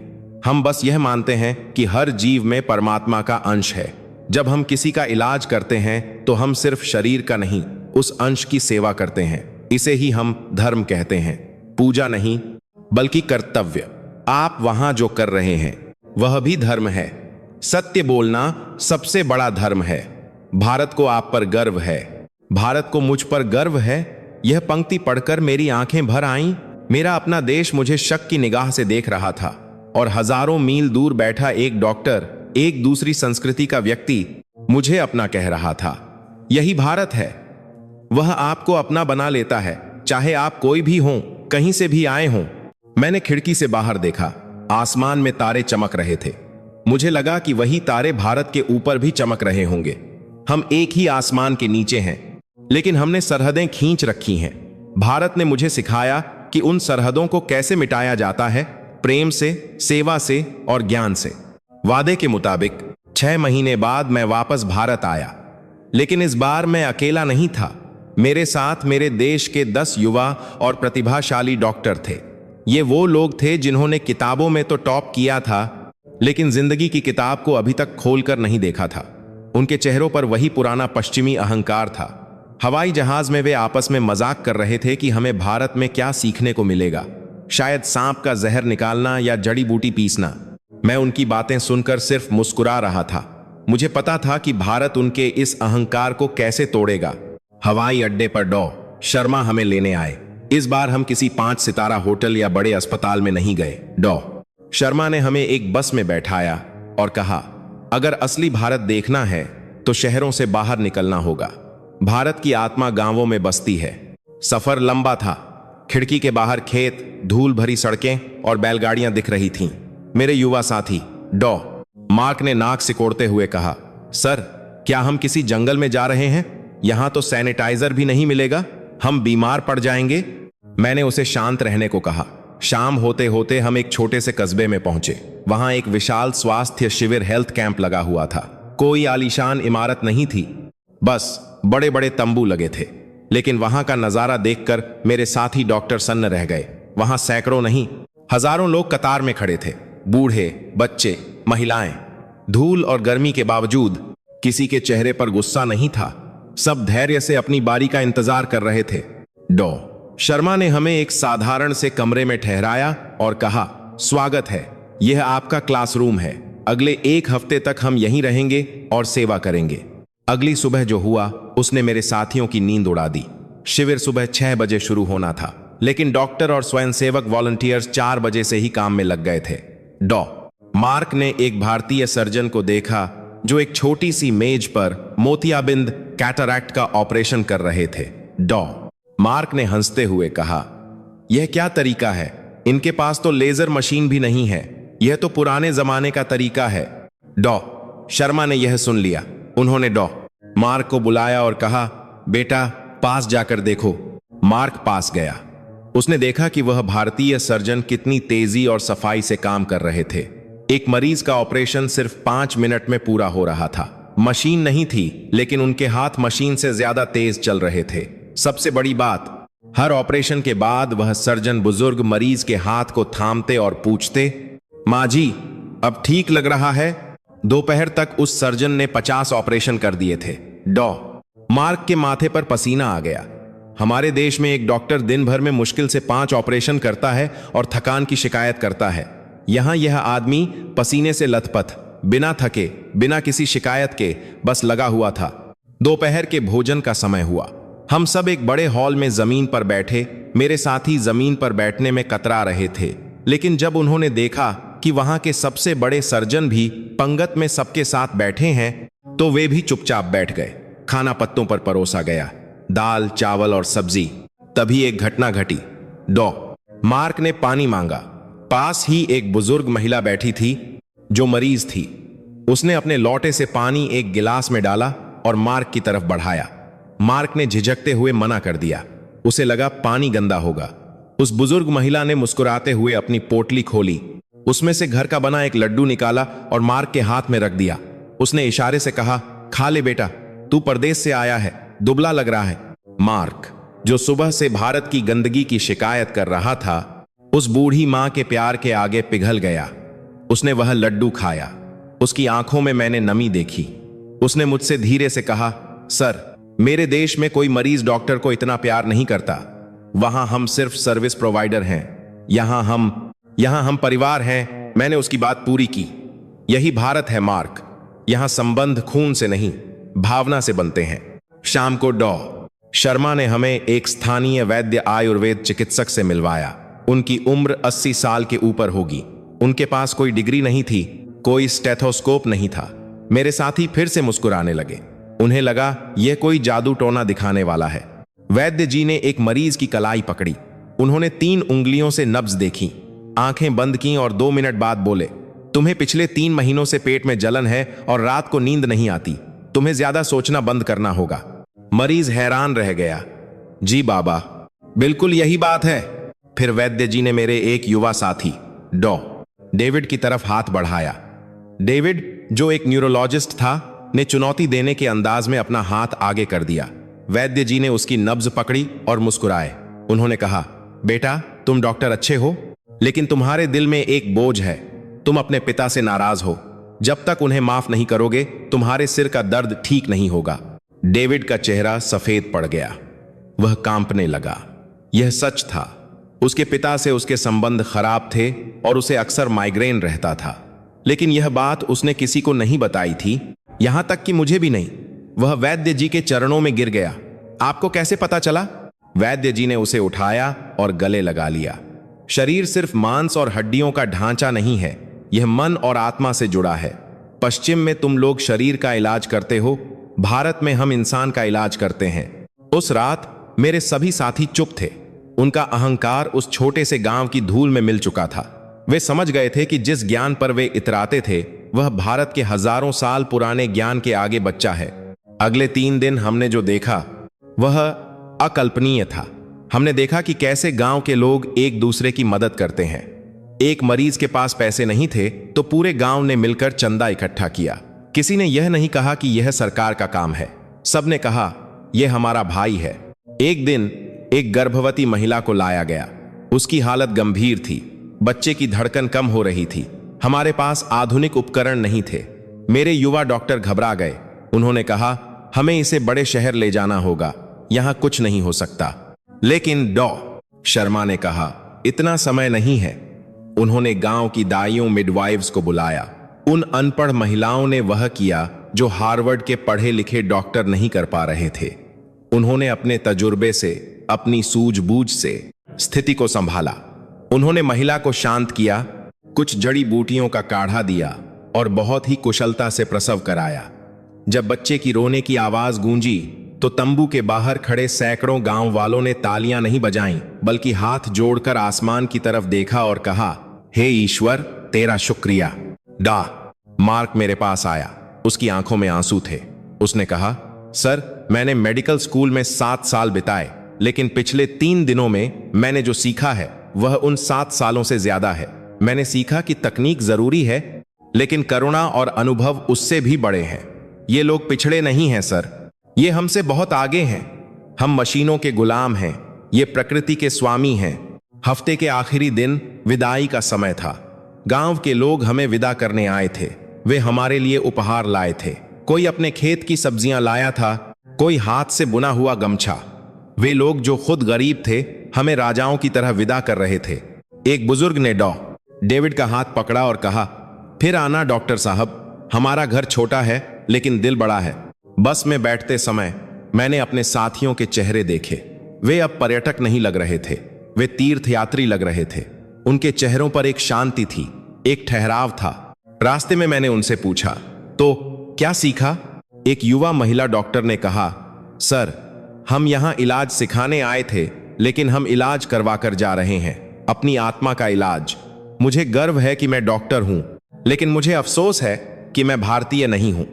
हम बस यह मानते हैं कि हर जीव में परमात्मा का अंश है। जब हम किसी का इलाज करते हैं तो हम सिर्फ शरीर का नहीं, उस अंश की सेवा करते हैं। इसे ही हम धर्म कहते हैं। पूजा नहीं बल्कि कर्तव्य। आप वहां जो कर रहे हैं वह भी धर्म है। सत्य बोलना सबसे बड़ा धर्म है। भारत को आप पर गर्व है। भारत को मुझ पर गर्व है। यह पंक्ति पढ़कर मेरी आंखें भर आईं। मेरा अपना देश मुझे शक की निगाह से देख रहा था, और हजारों मील दूर बैठा एक डॉक्टर, एक दूसरी संस्कृति का व्यक्ति मुझे अपना कह रहा था। यही भारत है। वह आपको अपना बना लेता है, चाहे आप कोई भी हों, कहीं से भी आए हों। मैंने खिड़की से बाहर देखा। आसमान में तारे चमक रहे थे। मुझे लगा कि वही तारे भारत के ऊपर भी चमक रहे होंगे। हम एक ही आसमान के नीचे हैं, लेकिन हमने सरहदें खींच रखी हैं। भारत ने मुझे सिखाया कि उन सरहदों को कैसे मिटाया जाता है, प्रेम से, सेवा से और ज्ञान से। वादे के मुताबिक 6 महीने बाद मैं वापस भारत आया, लेकिन इस बार मैं अकेला नहीं था। मेरे साथ मेरे देश के 10 युवा और प्रतिभाशाली डॉक्टर थे। ये वो लोग थे जिन्होंने किताबों में तो टॉप किया था, लेकिन जिंदगी की किताब को अभी तक खोलकर नहीं देखा था। उनके चेहरों पर वही पुराना पश्चिमी अहंकार था। हवाई जहाज में वे आपस में मजाक कर रहे थे कि हमें भारत में क्या सीखने को मिलेगा, शायद सांप का जहर निकालना या जड़ी बूटी पीसना। मैं उनकी बातें सुनकर सिर्फ मुस्कुरा रहा था। मुझे पता था कि भारत उनके इस अहंकार को कैसे तोड़ेगा। हवाई अड्डे पर डॉ. शर्मा हमें लेने आए। इस बार हम किसी 5 सितारा होटल या बड़े अस्पताल में नहीं गए। डॉ. शर्मा ने हमें एक बस में बैठाया और कहा, अगर असली भारत देखना है तो शहरों से बाहर निकलना होगा। भारत की आत्मा गांवों में बसती है। सफर लंबा था। खिड़की के बाहर खेत, धूल भरी सड़कें और बैलगाड़ियां दिख रही थीं। मेरे युवा साथी डॉ. मार्क ने नाक सिकोड़ते हुए कहा, सर, क्या हम किसी जंगल में जा रहे हैं? यहां तो सैनिटाइजर भी नहीं मिलेगा। हम बीमार पड़ जाएंगे। मैंने उसे शांत रहने को कहा। शाम होते होते हम एक छोटे से कस्बे में पहुंचे। वहां एक विशाल स्वास्थ्य शिविर हेल्थ कैंप लगा हुआ था। कोई आलीशान इमारत नहीं थी, बस बड़े बड़े तंबू लगे थे। लेकिन वहां का नजारा देखकर मेरे साथी डॉक्टर सन्न रह गए। वहां सैकड़ों नहीं, हजारों लोग कतार में खड़े थे। बूढ़े, बच्चे, महिलाएं। धूल और गर्मी के बावजूद किसी के चेहरे पर गुस्सा नहीं था। सब धैर्य से अपनी बारी का इंतजार कर रहे थे। डॉ. शर्मा ने हमें एक साधारण से कमरे में ठहराया और कहा, स्वागत है, यह आपका क्लासरूम है। अगले 1 हफ्ते तक हम यहीं रहेंगे और सेवा करेंगे। अगली सुबह जो हुआ उसने मेरे साथियों की नींद उड़ा दी। शिविर सुबह 6 बजे शुरू होना था, लेकिन डॉक्टर और स्वयंसेवक वॉलंटियर्स 4 बजे से ही काम में लग गए थे। डॉ. मार्क ने एक भारतीय सर्जन को देखा जो एक छोटी सी मेज पर मोतियाबिंद कैटरैक्ट का ऑपरेशन कर रहे थे। डॉ मार्क ने हंसते हुए कहा, यह क्या तरीका है? इनके पास तो लेजर मशीन भी नहीं है। यह तो पुराने जमाने का तरीका है। डॉ शर्मा ने यह सुन लिया। उन्होंने डॉ मार्क को बुलाया और कहा, बेटा पास जाकर देखो। मार्क पास गया। उसने देखा कि वह भारतीय सर्जन कितनी तेजी और सफाई से काम कर रहे थे। एक मरीज का ऑपरेशन सिर्फ 5 मिनट में पूरा हो रहा था। मशीन नहीं थी, लेकिन उनके हाथ मशीन से ज्यादा तेज चल रहे थे। सबसे बड़ी बात, हर ऑपरेशन के बाद वह सर्जन बुजुर्ग मरीज के हाथ को थामते और पूछते, माँ जी अब ठीक लग रहा है? दोपहर तक उस सर्जन ने 50 ऑपरेशन कर दिए थे। डॉ मार्क के माथे पर पसीना आ गया। हमारे देश में एक डॉक्टर दिन भर में मुश्किल से 5 ऑपरेशन करता है और थकान की शिकायत करता है। यहां यह आदमी पसीने से लथपथ, बिना थके, बिना किसी शिकायत के बस लगा हुआ था। दोपहर के भोजन का समय हुआ। हम सब एक बड़े हॉल में जमीन पर बैठे। मेरे साथी जमीन पर बैठने में कतरा रहे थे, लेकिन जब उन्होंने देखा कि वहां के सबसे बड़े सर्जन भी पंगत में सबके साथ बैठे हैं, तो वे भी चुपचाप बैठ गए। खाना पत्तों पर परोसा गया, दाल, चावल और सब्जी। तभी एक घटना घटी। डॉ मार्क ने पानी मांगा। पास ही एक बुजुर्ग महिला बैठी थी जो मरीज थी। उसने अपने लोटे से पानी एक गिलास में डाला और मार्क की तरफ बढ़ाया। मार्क ने झिझकते हुए मना कर दिया। उसे लगा पानी गंदा होगा। उस बुजुर्ग महिला ने मुस्कुराते हुए अपनी पोटली खोली, उसमें से घर का बना एक लड्डू निकाला और मार्क के हाथ में रख दिया। उसने इशारे से कहा, खा ले बेटा, तू परदेश से आया है, दुबला लग रहा है। मार्क, जो सुबह से भारत की गंदगी की शिकायत कर रहा था, उस बूढ़ी मां के प्यार के आगे पिघल गया। उसने वह लड्डू खाया। उसकी आंखों में मैंने नमी देखी। उसने मुझसे धीरे से कहा, सर, मेरे देश में कोई मरीज डॉक्टर को इतना प्यार नहीं करता। वहां हम सिर्फ सर्विस प्रोवाइडर हैं। यहां हम परिवार हैं। मैंने उसकी बात पूरी की। यही भारत है मार्क। यहां संबंध खून से नहीं, भावना से बनते हैं। शाम को डॉ शर्मा ने हमें एक स्थानीय वैद्य आयुर्वेद चिकित्सक से मिलवाया। उनकी उम्र 80 साल के ऊपर होगी। उनके पास कोई डिग्री नहीं थी, कोई स्टेथोस्कोप नहीं था। मेरे साथी फिर से मुस्कुराने लगे। उन्हें लगा यह कोई जादू टोना दिखाने वाला है। वैद्य जी ने एक मरीज की कलाई पकड़ी। उन्होंने 3 उंगलियों से नब्ज देखी, आंखें बंद की और 2 मिनट बाद बोले, तुम्हें पिछले 3 महीनों से पेट में जलन है और रात को नींद नहीं आती। तुम्हें ज्यादा सोचना बंद करना होगा। मरीज हैरान रह गया। जी बाबा, बिल्कुल यही बात है। फिर वैद्य जी ने मेरे एक युवा साथी डॉ डेविड की तरफ हाथ बढ़ाया। डेविड, जो एक न्यूरोलॉजिस्ट था, ने चुनौती देने के अंदाज में अपना हाथ आगे कर दिया। वैद्य जी ने उसकी नब्ज पकड़ी और मुस्कुराए। उन्होंने कहा, बेटा, तुम डॉक्टर अच्छे हो, लेकिन तुम्हारे दिल में एक बोझ है। तुम अपने पिता से नाराज हो। जब तक उन्हें माफ नहीं करोगे, तुम्हारे सिर का दर्द ठीक नहीं होगा। डेविड का चेहरा सफेद पड़ गया। वह कांपने लगा। यह सच था। उसके पिता से उसके संबंध खराब थे और उसे अक्सर माइग्रेन रहता था, लेकिन यह बात उसने किसी को नहीं बताई थी, यहां तक कि मुझे भी नहीं। वह वैद्य जी के चरणों में गिर गया। आपको कैसे पता चला? वैद्य जी ने उसे उठाया और गले लगा लिया। शरीर सिर्फ मांस और हड्डियों का ढांचा नहीं है, यह मन और आत्मा से जुड़ा है। पश्चिम में तुम लोग शरीर का इलाज करते हो, भारत में हम इंसान का इलाज करते हैं। उस रात मेरे सभी साथी चुप थे। उनका अहंकार उस छोटे से गांव की धूल में मिल चुका था। वे समझ गए थे कि जिस ज्ञान पर वे इतराते थे, वह भारत के हजारों साल पुराने ज्ञान के आगे बच्चा है। अगले 3 दिन हमने जो देखा वह अकल्पनीय था। हमने देखा कि कैसे गांव के लोग एक दूसरे की मदद करते हैं। एक मरीज के पास पैसे नहीं थे तो पूरे गांव ने मिलकर चंदा इकट्ठा किया। किसी ने यह नहीं कहा कि यह सरकार का काम है। सबने कहा यह हमारा भाई है। एक दिन एक गर्भवती महिला को लाया गया। उसकी हालत गंभीर थी। बच्चे की धड़कन कम हो रही थी। हमारे पास आधुनिक उपकरण नहीं थे। मेरे युवा डॉक्टर घबरा गए। उन्होंने कहा, हमें इसे बड़े शहर ले जाना होगा, यहां कुछ नहीं हो सकता। लेकिन डॉ शर्मा ने कहा, इतना समय नहीं है। उन्होंने गांव की दाइयों, मिडवाइव्स को बुलाया। उन अनपढ़ महिलाओं ने वह किया जो हार्वर्ड के पढ़े लिखे डॉक्टर नहीं कर पा रहे थे। उन्होंने अपने तजुर्बे से, अपनी सूझबूझ से स्थिति को संभाला। उन्होंने महिला को शांत किया। कुछ जड़ी बूटियों का काढ़ा दिया और बहुत ही कुशलता से प्रसव कराया। जब बच्चे की रोने की आवाज गूंजी तो तंबू के बाहर खड़े सैकड़ों गांव वालों ने तालियां नहीं बजाईं, बल्कि हाथ जोड़कर आसमान की तरफ देखा और कहा, हे ईश्वर, तेरा शुक्रिया। मार्क मेरे पास आया। उसकी आंखों में आंसू थे। उसने कहा, सर, मैंने मेडिकल स्कूल में 7 साल बिताए, लेकिन पिछले 3 दिनों में मैंने जो सीखा है वह उन 7 सालों से ज्यादा है। मैंने सीखा कि तकनीक जरूरी है, लेकिन करुणा और अनुभव उससे भी बड़े हैं। ये लोग पिछड़े नहीं हैं सर, ये हमसे बहुत आगे हैं। हम मशीनों के गुलाम हैं, ये प्रकृति के स्वामी हैं। हफ्ते के आखिरी दिन विदाई का समय था। गांव के लोग हमें विदा करने आए थे। वे हमारे लिए उपहार लाए थे। कोई अपने खेत की सब्जियां लाया था, कोई हाथ से बुना हुआ गमछा। वे लोग जो खुद गरीब थे, हमें राजाओं की तरह विदा कर रहे थे। एक बुजुर्ग ने डेविड का हाथ पकड़ा और कहा, फिर आना डॉक्टर साहब, हमारा घर छोटा है लेकिन दिल बड़ा है। बस में बैठते समय मैंने अपने साथियों के चेहरे देखे। वे अब पर्यटक नहीं लग रहे थे, वे तीर्थयात्री लग रहे थे। उनके चेहरों पर एक शांति थी, एक ठहराव था। रास्ते में मैंने उनसे पूछा, तो क्या सीखा? एक युवा महिला डॉक्टर ने कहा, सर, हम यहां इलाज सिखाने आए थे, लेकिन हम इलाज करवा कर जा रहे हैं, अपनी आत्मा का इलाज। मुझे गर्व है कि मैं डॉक्टर हूं, लेकिन मुझे अफसोस है कि मैं भारतीय नहीं हूं।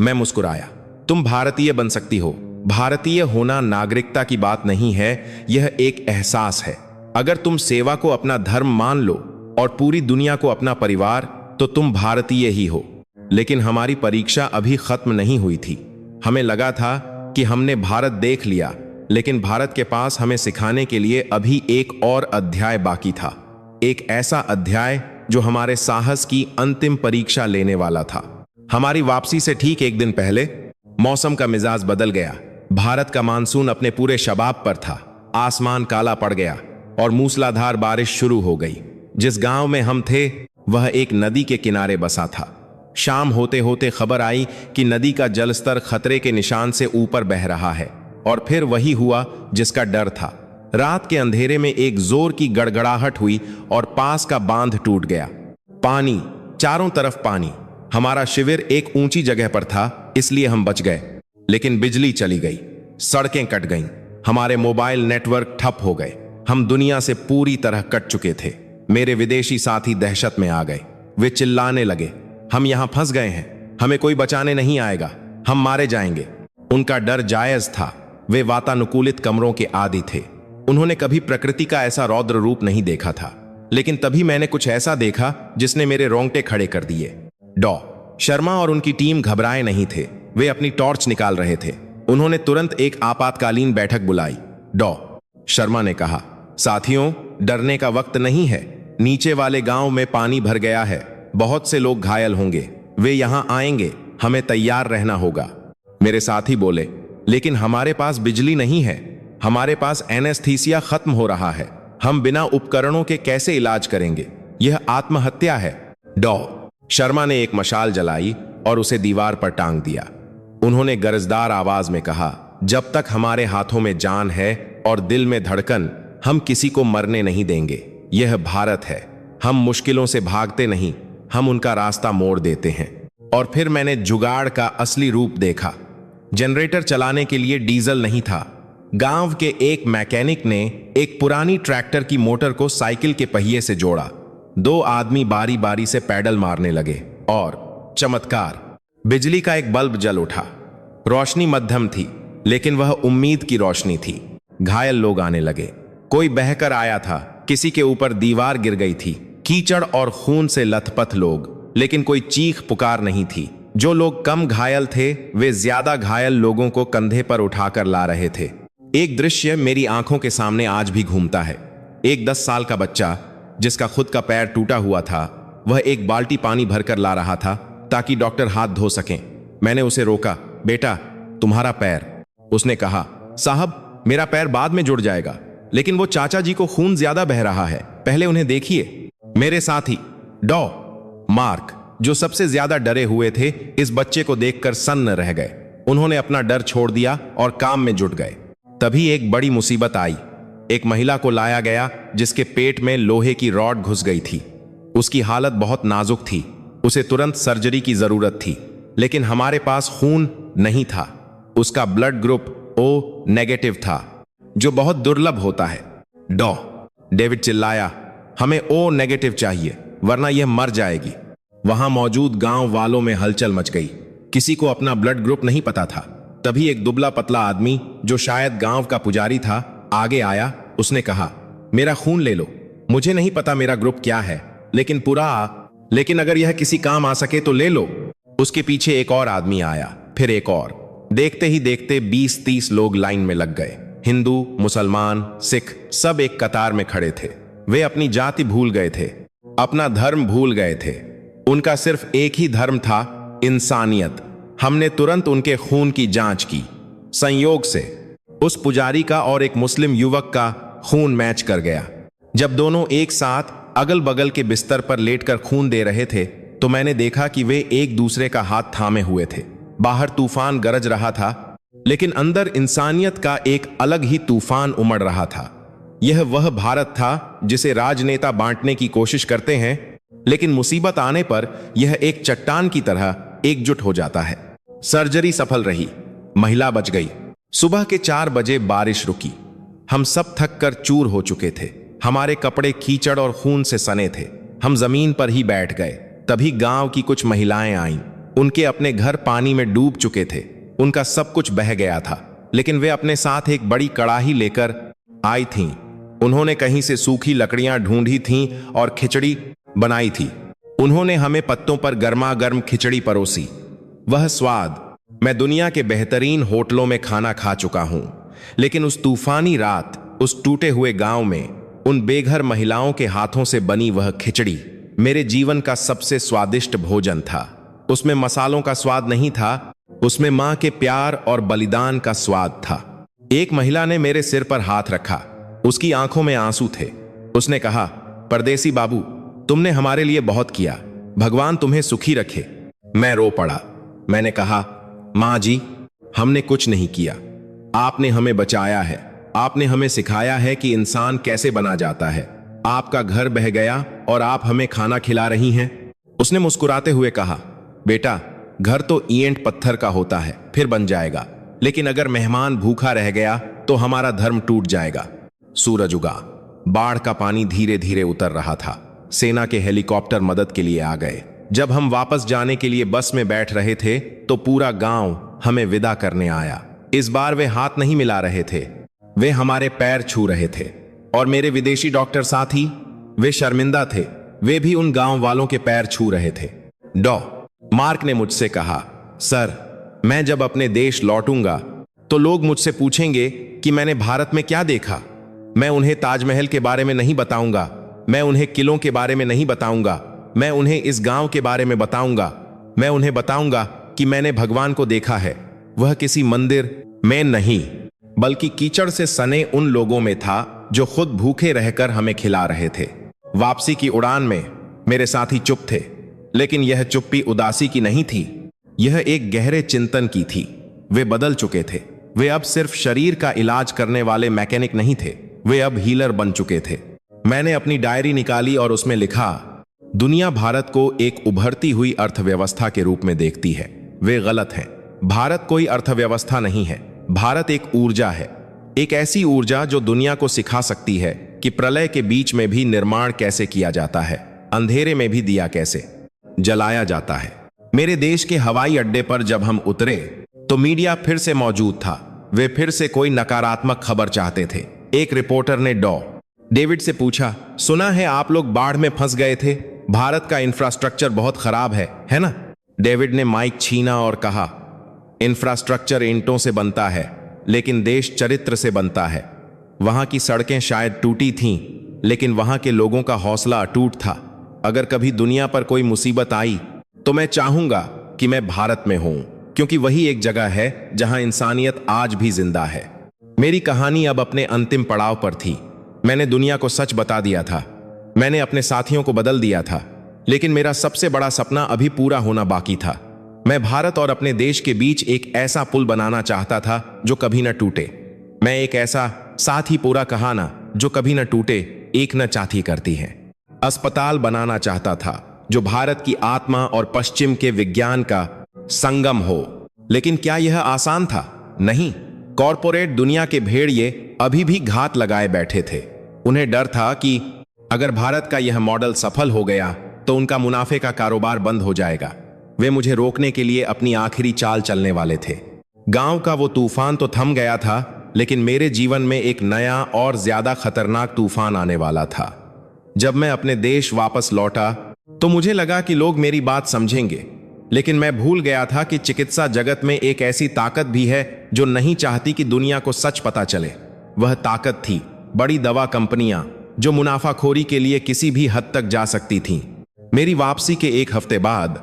मैं मुस्कुराया। तुम भारतीय बन सकती हो। भारतीय होना नागरिकता की बात नहीं है, यह एक एहसास है। अगर तुम सेवा को अपना धर्म मान लो और पूरी दुनिया को अपना परिवार, तो तुम भारतीय ही हो। लेकिन हमारी परीक्षा अभी खत्म नहीं हुई थी। हमें लगा था कि हमने भारत देख लिया, लेकिन भारत के पास हमें सिखाने के लिए अभी एक और अध्याय बाकी था। एक ऐसा अध्याय जो हमारे साहस की अंतिम परीक्षा लेने वाला था। हमारी वापसी से ठीक एक दिन पहले मौसम का मिजाज बदल गया। भारत का मानसून अपने पूरे शबाब पर था। आसमान काला पड़ गया और मूसलाधार बारिश शुरू हो गई। जिस गांव में हम थे वह एक नदी के किनारे बसा था। शाम होते होते खबर आई कि नदी का जलस्तर खतरे के निशान से ऊपर बह रहा है, और फिर वही हुआ जिसका डर था। रात के अंधेरे में एक जोर की गड़गड़ाहट हुई और पास का बांध टूट गया। पानी, चारों तरफ पानी। हमारा शिविर एक ऊंची जगह पर था, इसलिए हम बच गए। लेकिन बिजली चली गई, सड़कें कट गईं, हमारे मोबाइल नेटवर्क ठप हो गए। हम दुनिया से पूरी तरह कट चुके थे। मेरे विदेशी साथी दहशत में आ गए। वे चिल्लाने लगे, हम यहां फंस गए हैं, हमें कोई बचाने नहीं आएगा, हम मारे जाएंगे। उनका डर जायज था। वे वातानुकूलित कमरों के आदी थे। उन्होंने कभी प्रकृति का ऐसा रौद्र रूप नहीं देखा था। लेकिन तभी मैंने कुछ ऐसा देखा जिसने मेरे रोंगटे खड़े कर दिए। शर्मा और उनकी टीम घबराए नहीं थे। वे अपनी टॉर्च निकाल रहे थे। उन्होंने तुरंत एक आपातकालीन बैठक बुलाई। शर्मा ने कहा, साथियों, डरने का वक्त नहीं है। नीचे वाले गांव में पानी भर गया है, बहुत से लोग घायल होंगे, वे यहां आएंगे, हमें तैयार रहना होगा। मेरे साथी बोले, लेकिन हमारे पास बिजली नहीं है, हमारे पास एनेस्थीसिया खत्म हो रहा है, हम बिना उपकरणों के कैसे इलाज करेंगे? यह आत्महत्या है। शर्मा ने एक मशाल जलाई और उसे दीवार पर टांग दिया। उन्होंने गरजदार आवाज में कहा, जब तक हमारे हाथों में जान है और दिल में धड़कन, हम किसी को मरने नहीं देंगे। यह भारत है, हम मुश्किलों से भागते नहीं, हम उनका रास्ता मोड़ देते हैं। और फिर मैंने जुगाड़ का असली रूप देखा। जनरेटर चलाने के लिए डीजल नहीं था। गांव के एक मैकेनिक ने एक पुरानी ट्रैक्टर की मोटर को साइकिल के पहिए से जोड़ा। 2 आदमी बारी बारी से पैडल मारने लगे और चमत्कार, बिजली का एक बल्ब जल उठा। रोशनी मध्यम थी, लेकिन वह उम्मीद की रोशनी थी। घायल लोग आने लगे। कोई बहकर आया था, किसी के ऊपर दीवार गिर गई थी। कीचड़ और खून से लथपथ लोग, लेकिन कोई चीख पुकार नहीं थी। जो लोग कम घायल थे, वे ज्यादा घायल लोगों को कंधे पर उठाकर ला रहे थे। एक दृश्य मेरी आंखों के सामने आज भी घूमता है। एक 10 साल का बच्चा, जिसका खुद का पैर टूटा हुआ था, वह एक बाल्टी पानी भरकर ला रहा था ताकि डॉक्टर हाथ धो सकें। मैंने उसे रोका, बेटा, तुम्हारा पैर। उसने कहा, साहब, मेरा पैर बाद में जुड़ जाएगा। लेकिन वो चाचा जी को खून ज्यादा बह रहा है, पहले उन्हें देखिए। मेरे साथी मार्क, जो सबसे ज्यादा डरे हुए थे, इस बच्चे को देखकर सन्न रह गए। उन्होंने अपना डर छोड़ दिया और काम में जुट गए। तभी एक बड़ी मुसीबत आई। एक महिला को लाया गया जिसके पेट में लोहे की रॉड घुस गई थी। उसकी हालत बहुत नाजुक थी, उसे तुरंत सर्जरी की जरूरत थी, लेकिन हमारे पास खून नहीं था। उसका ब्लड ग्रुप ओ नेगेटिव था, जो बहुत दुर्लभ होता है। डॉ डेविड चिल्लाया, हमें ओ नेगेटिव चाहिए, वरना यह मर जाएगी। वहां मौजूद गांव वालों में हलचल मच गई। किसी को अपना ब्लड ग्रुप नहीं पता था। तभी एक दुबला पतला आदमी, जो शायद गांव का पुजारी था, आगे आया। उसने कहा, मेरा खून ले लो। मुझे नहीं पता मेरा ग्रुप क्या है, लेकिन अगर यह किसी काम आ सके तो ले लो। उसके पीछे एक और आदमी आया, फिर एक और। देखते ही देखते 20-30 लोग लाइन में लग गए। हिंदू, मुसलमान, सिख सब एक कतार में खड़े थे। वे अपनी जाति भूल गए थे, अपना धर्म भूल गए थे। उनका सिर्फ एक ही धर्म था, इंसानियत। हमने तुरंत उनके खून की जांच की। संयोग से उस पुजारी का और एक मुस्लिम युवक का खून मैच कर गया। जब दोनों एक साथ अगल बगल के बिस्तर पर लेटकर खून दे रहे थे, तो मैंने देखा कि वे एक दूसरे का हाथ थामे हुए थे। बाहर तूफान गरज रहा था, लेकिन अंदर इंसानियत का एक अलग ही तूफान उमड़ रहा था। यह वह भारत था जिसे राजनेता बांटने की कोशिश करते हैं, लेकिन मुसीबत आने पर यह एक चट्टान की तरह एकजुट हो जाता है। सर्जरी सफल रही, महिला बच गई। सुबह के 4 बजे बारिश रुकी। हम सब थक कर चूर हो चुके थे। हमारे कपड़े कीचड़ और खून से सने थे। हम जमीन पर ही बैठ गए। तभी गांव की कुछ महिलाएं आईं। उनके अपने घर पानी में डूब चुके थे। उनका सब कुछ बह गया था, लेकिन वे अपने साथ एक बड़ी कड़ाही लेकर आई थीं। उन्होंने कहीं से सूखी लकड़ियां ढूंढी थीं और खिचड़ी बनाई थी। उन्होंने हमें पत्तों पर गर्मा गर्म खिचड़ी परोसी। वह स्वाद, मैं दुनिया के बेहतरीन होटलों में खाना खा चुका हूं, लेकिन उस तूफानी रात, उस टूटे हुए गांव में, उन बेघर महिलाओं के हाथों से बनी वह खिचड़ी मेरे जीवन का सबसे स्वादिष्ट भोजन था। उसमें मसालों का स्वाद नहीं था, उसमें मां के प्यार और बलिदान का स्वाद था। एक महिला ने मेरे सिर पर हाथ रखा। उसकी आंखों में आंसू थे। उसने कहा, परदेसी बाबू, तुमने हमारे लिए बहुत किया। भगवान तुम्हें सुखी रखे। मैं रो पड़ा। मैंने कहा, मां जी, हमने कुछ नहीं किया। आपने हमें बचाया है। आपने हमें सिखाया है कि इंसान कैसे बना जाता है। आपका घर बह गया और आप हमें खाना खिला रही हैं। उसने मुस्कुराते हुए कहा, बेटा, घर तो ईंट पत्थर का होता है, फिर बन जाएगा, लेकिन अगर मेहमान भूखा रह गया तो हमारा धर्म टूट जाएगा। सूरज उगा। बाढ़ का पानी धीरे धीरे उतर रहा था। सेना के हेलीकॉप्टर मदद के लिए आ गए। जब हम वापस जाने के लिए बस में बैठ रहे थे, तो पूरा गांव हमें विदा करने आया। इस बार वे हाथ नहीं मिला रहे थे, वे हमारे पैर छू रहे थे। और मेरे विदेशी डॉक्टर साथी, वे शर्मिंदा थे। वे भी उन गांव वालों के पैर छू रहे थे। डॉ मार्क ने मुझसे कहा, सर, मैं जब अपने देश लौटूंगा तो लोग मुझसे पूछेंगे कि मैंने भारत में क्या देखा। मैं उन्हें ताजमहल के बारे में नहीं बताऊंगा, मैं उन्हें किलों के बारे में नहीं बताऊंगा, मैं उन्हें इस गांव के बारे में बताऊंगा। मैं उन्हें बताऊंगा कि मैंने भगवान को देखा है। वह किसी मंदिर में नहीं, बल्कि कीचड़ से सने उन लोगों में था जो खुद भूखे रहकर हमें खिला रहे थे। वापसी की उड़ान में मेरे साथी चुप थे, लेकिन यह चुप्पी उदासी की नहीं थी, यह एक गहरे चिंतन की थी। वे बदल चुके थे। वे अब सिर्फ शरीर का इलाज करने वाले मैकेनिक नहीं थे, वे अब हीलर बन चुके थे। मैंने अपनी डायरी निकाली और उसमें लिखा, दुनिया भारत को एक उभरती हुई अर्थव्यवस्था के रूप में देखती है। वे गलत हैं। भारत कोई अर्थव्यवस्था नहीं है। भारत एक ऊर्जा है, एक ऐसी ऊर्जा जो दुनिया को सिखा सकती है कि प्रलय के बीच में भी निर्माण कैसे किया जाता है, अंधेरे में भी दिया कैसे जलाया जाता है। मेरे देश के हवाई अड्डे पर जब हम उतरे तो मीडिया फिर से मौजूद था। वे फिर से कोई नकारात्मक खबर चाहते थे। एक रिपोर्टर ने डॉ डेविड से पूछा, सुना है आप लोग बाढ़ में फंस गए थे, भारत का इंफ्रास्ट्रक्चर बहुत खराब है ना? डेविड ने माइक छीना और कहा, इंफ्रास्ट्रक्चर ईंटों से बनता है, लेकिन देश चरित्र से बनता है। वहां की सड़कें शायद टूटी थीं, लेकिन वहां के लोगों का हौसला अटूट था। अगर कभी दुनिया पर कोई मुसीबत आई तो मैं चाहूंगा कि मैं भारत में हूं, क्योंकि वही एक जगह है जहां इंसानियत आज भी जिंदा है। मेरी कहानी अब अपने अंतिम पड़ाव पर थी। मैंने दुनिया को सच बता दिया था, मैंने अपने साथियों को बदल दिया था, लेकिन मेरा सबसे बड़ा सपना अभी पूरा होना बाकी था। मैं भारत और अपने देश के बीच एक ऐसा पुल बनाना चाहता था जो कभी न टूटे। मैं एक ऐसा साथ ही पूरा कहाना जो कभी न टूटे, एक न चाहती करती है। अस्पताल बनाना चाहता था जो भारत की आत्मा और पश्चिम के विज्ञान का संगम हो। लेकिन क्या यह आसान था? नहीं। कॉरपोरेट दुनिया के भेड़िए अभी भी घात लगाए बैठे थे। उन्हें डर था कि अगर भारत का यह मॉडल सफल हो गया तो उनका मुनाफे का कारोबार बंद हो जाएगा। वे मुझे रोकने के लिए अपनी आखिरी चाल चलने वाले थे। गांव का वो तूफान तो थम गया था, लेकिन मेरे जीवन में एक नया और ज्यादा खतरनाक तूफान आने वाला था। जब मैं अपने देश वापस लौटा तो मुझे लगा कि लोग मेरी बात समझेंगे, लेकिन मैं भूल गया था कि चिकित्सा जगत में एक ऐसी ताकत भी है जो नहीं चाहती कि दुनिया को सच पता चले। वह ताकत थी बड़ी दवा कंपनियां, जो मुनाफाखोरी के लिए किसी भी हद तक जा सकती थीं। मेरी वापसी के एक हफ्ते बाद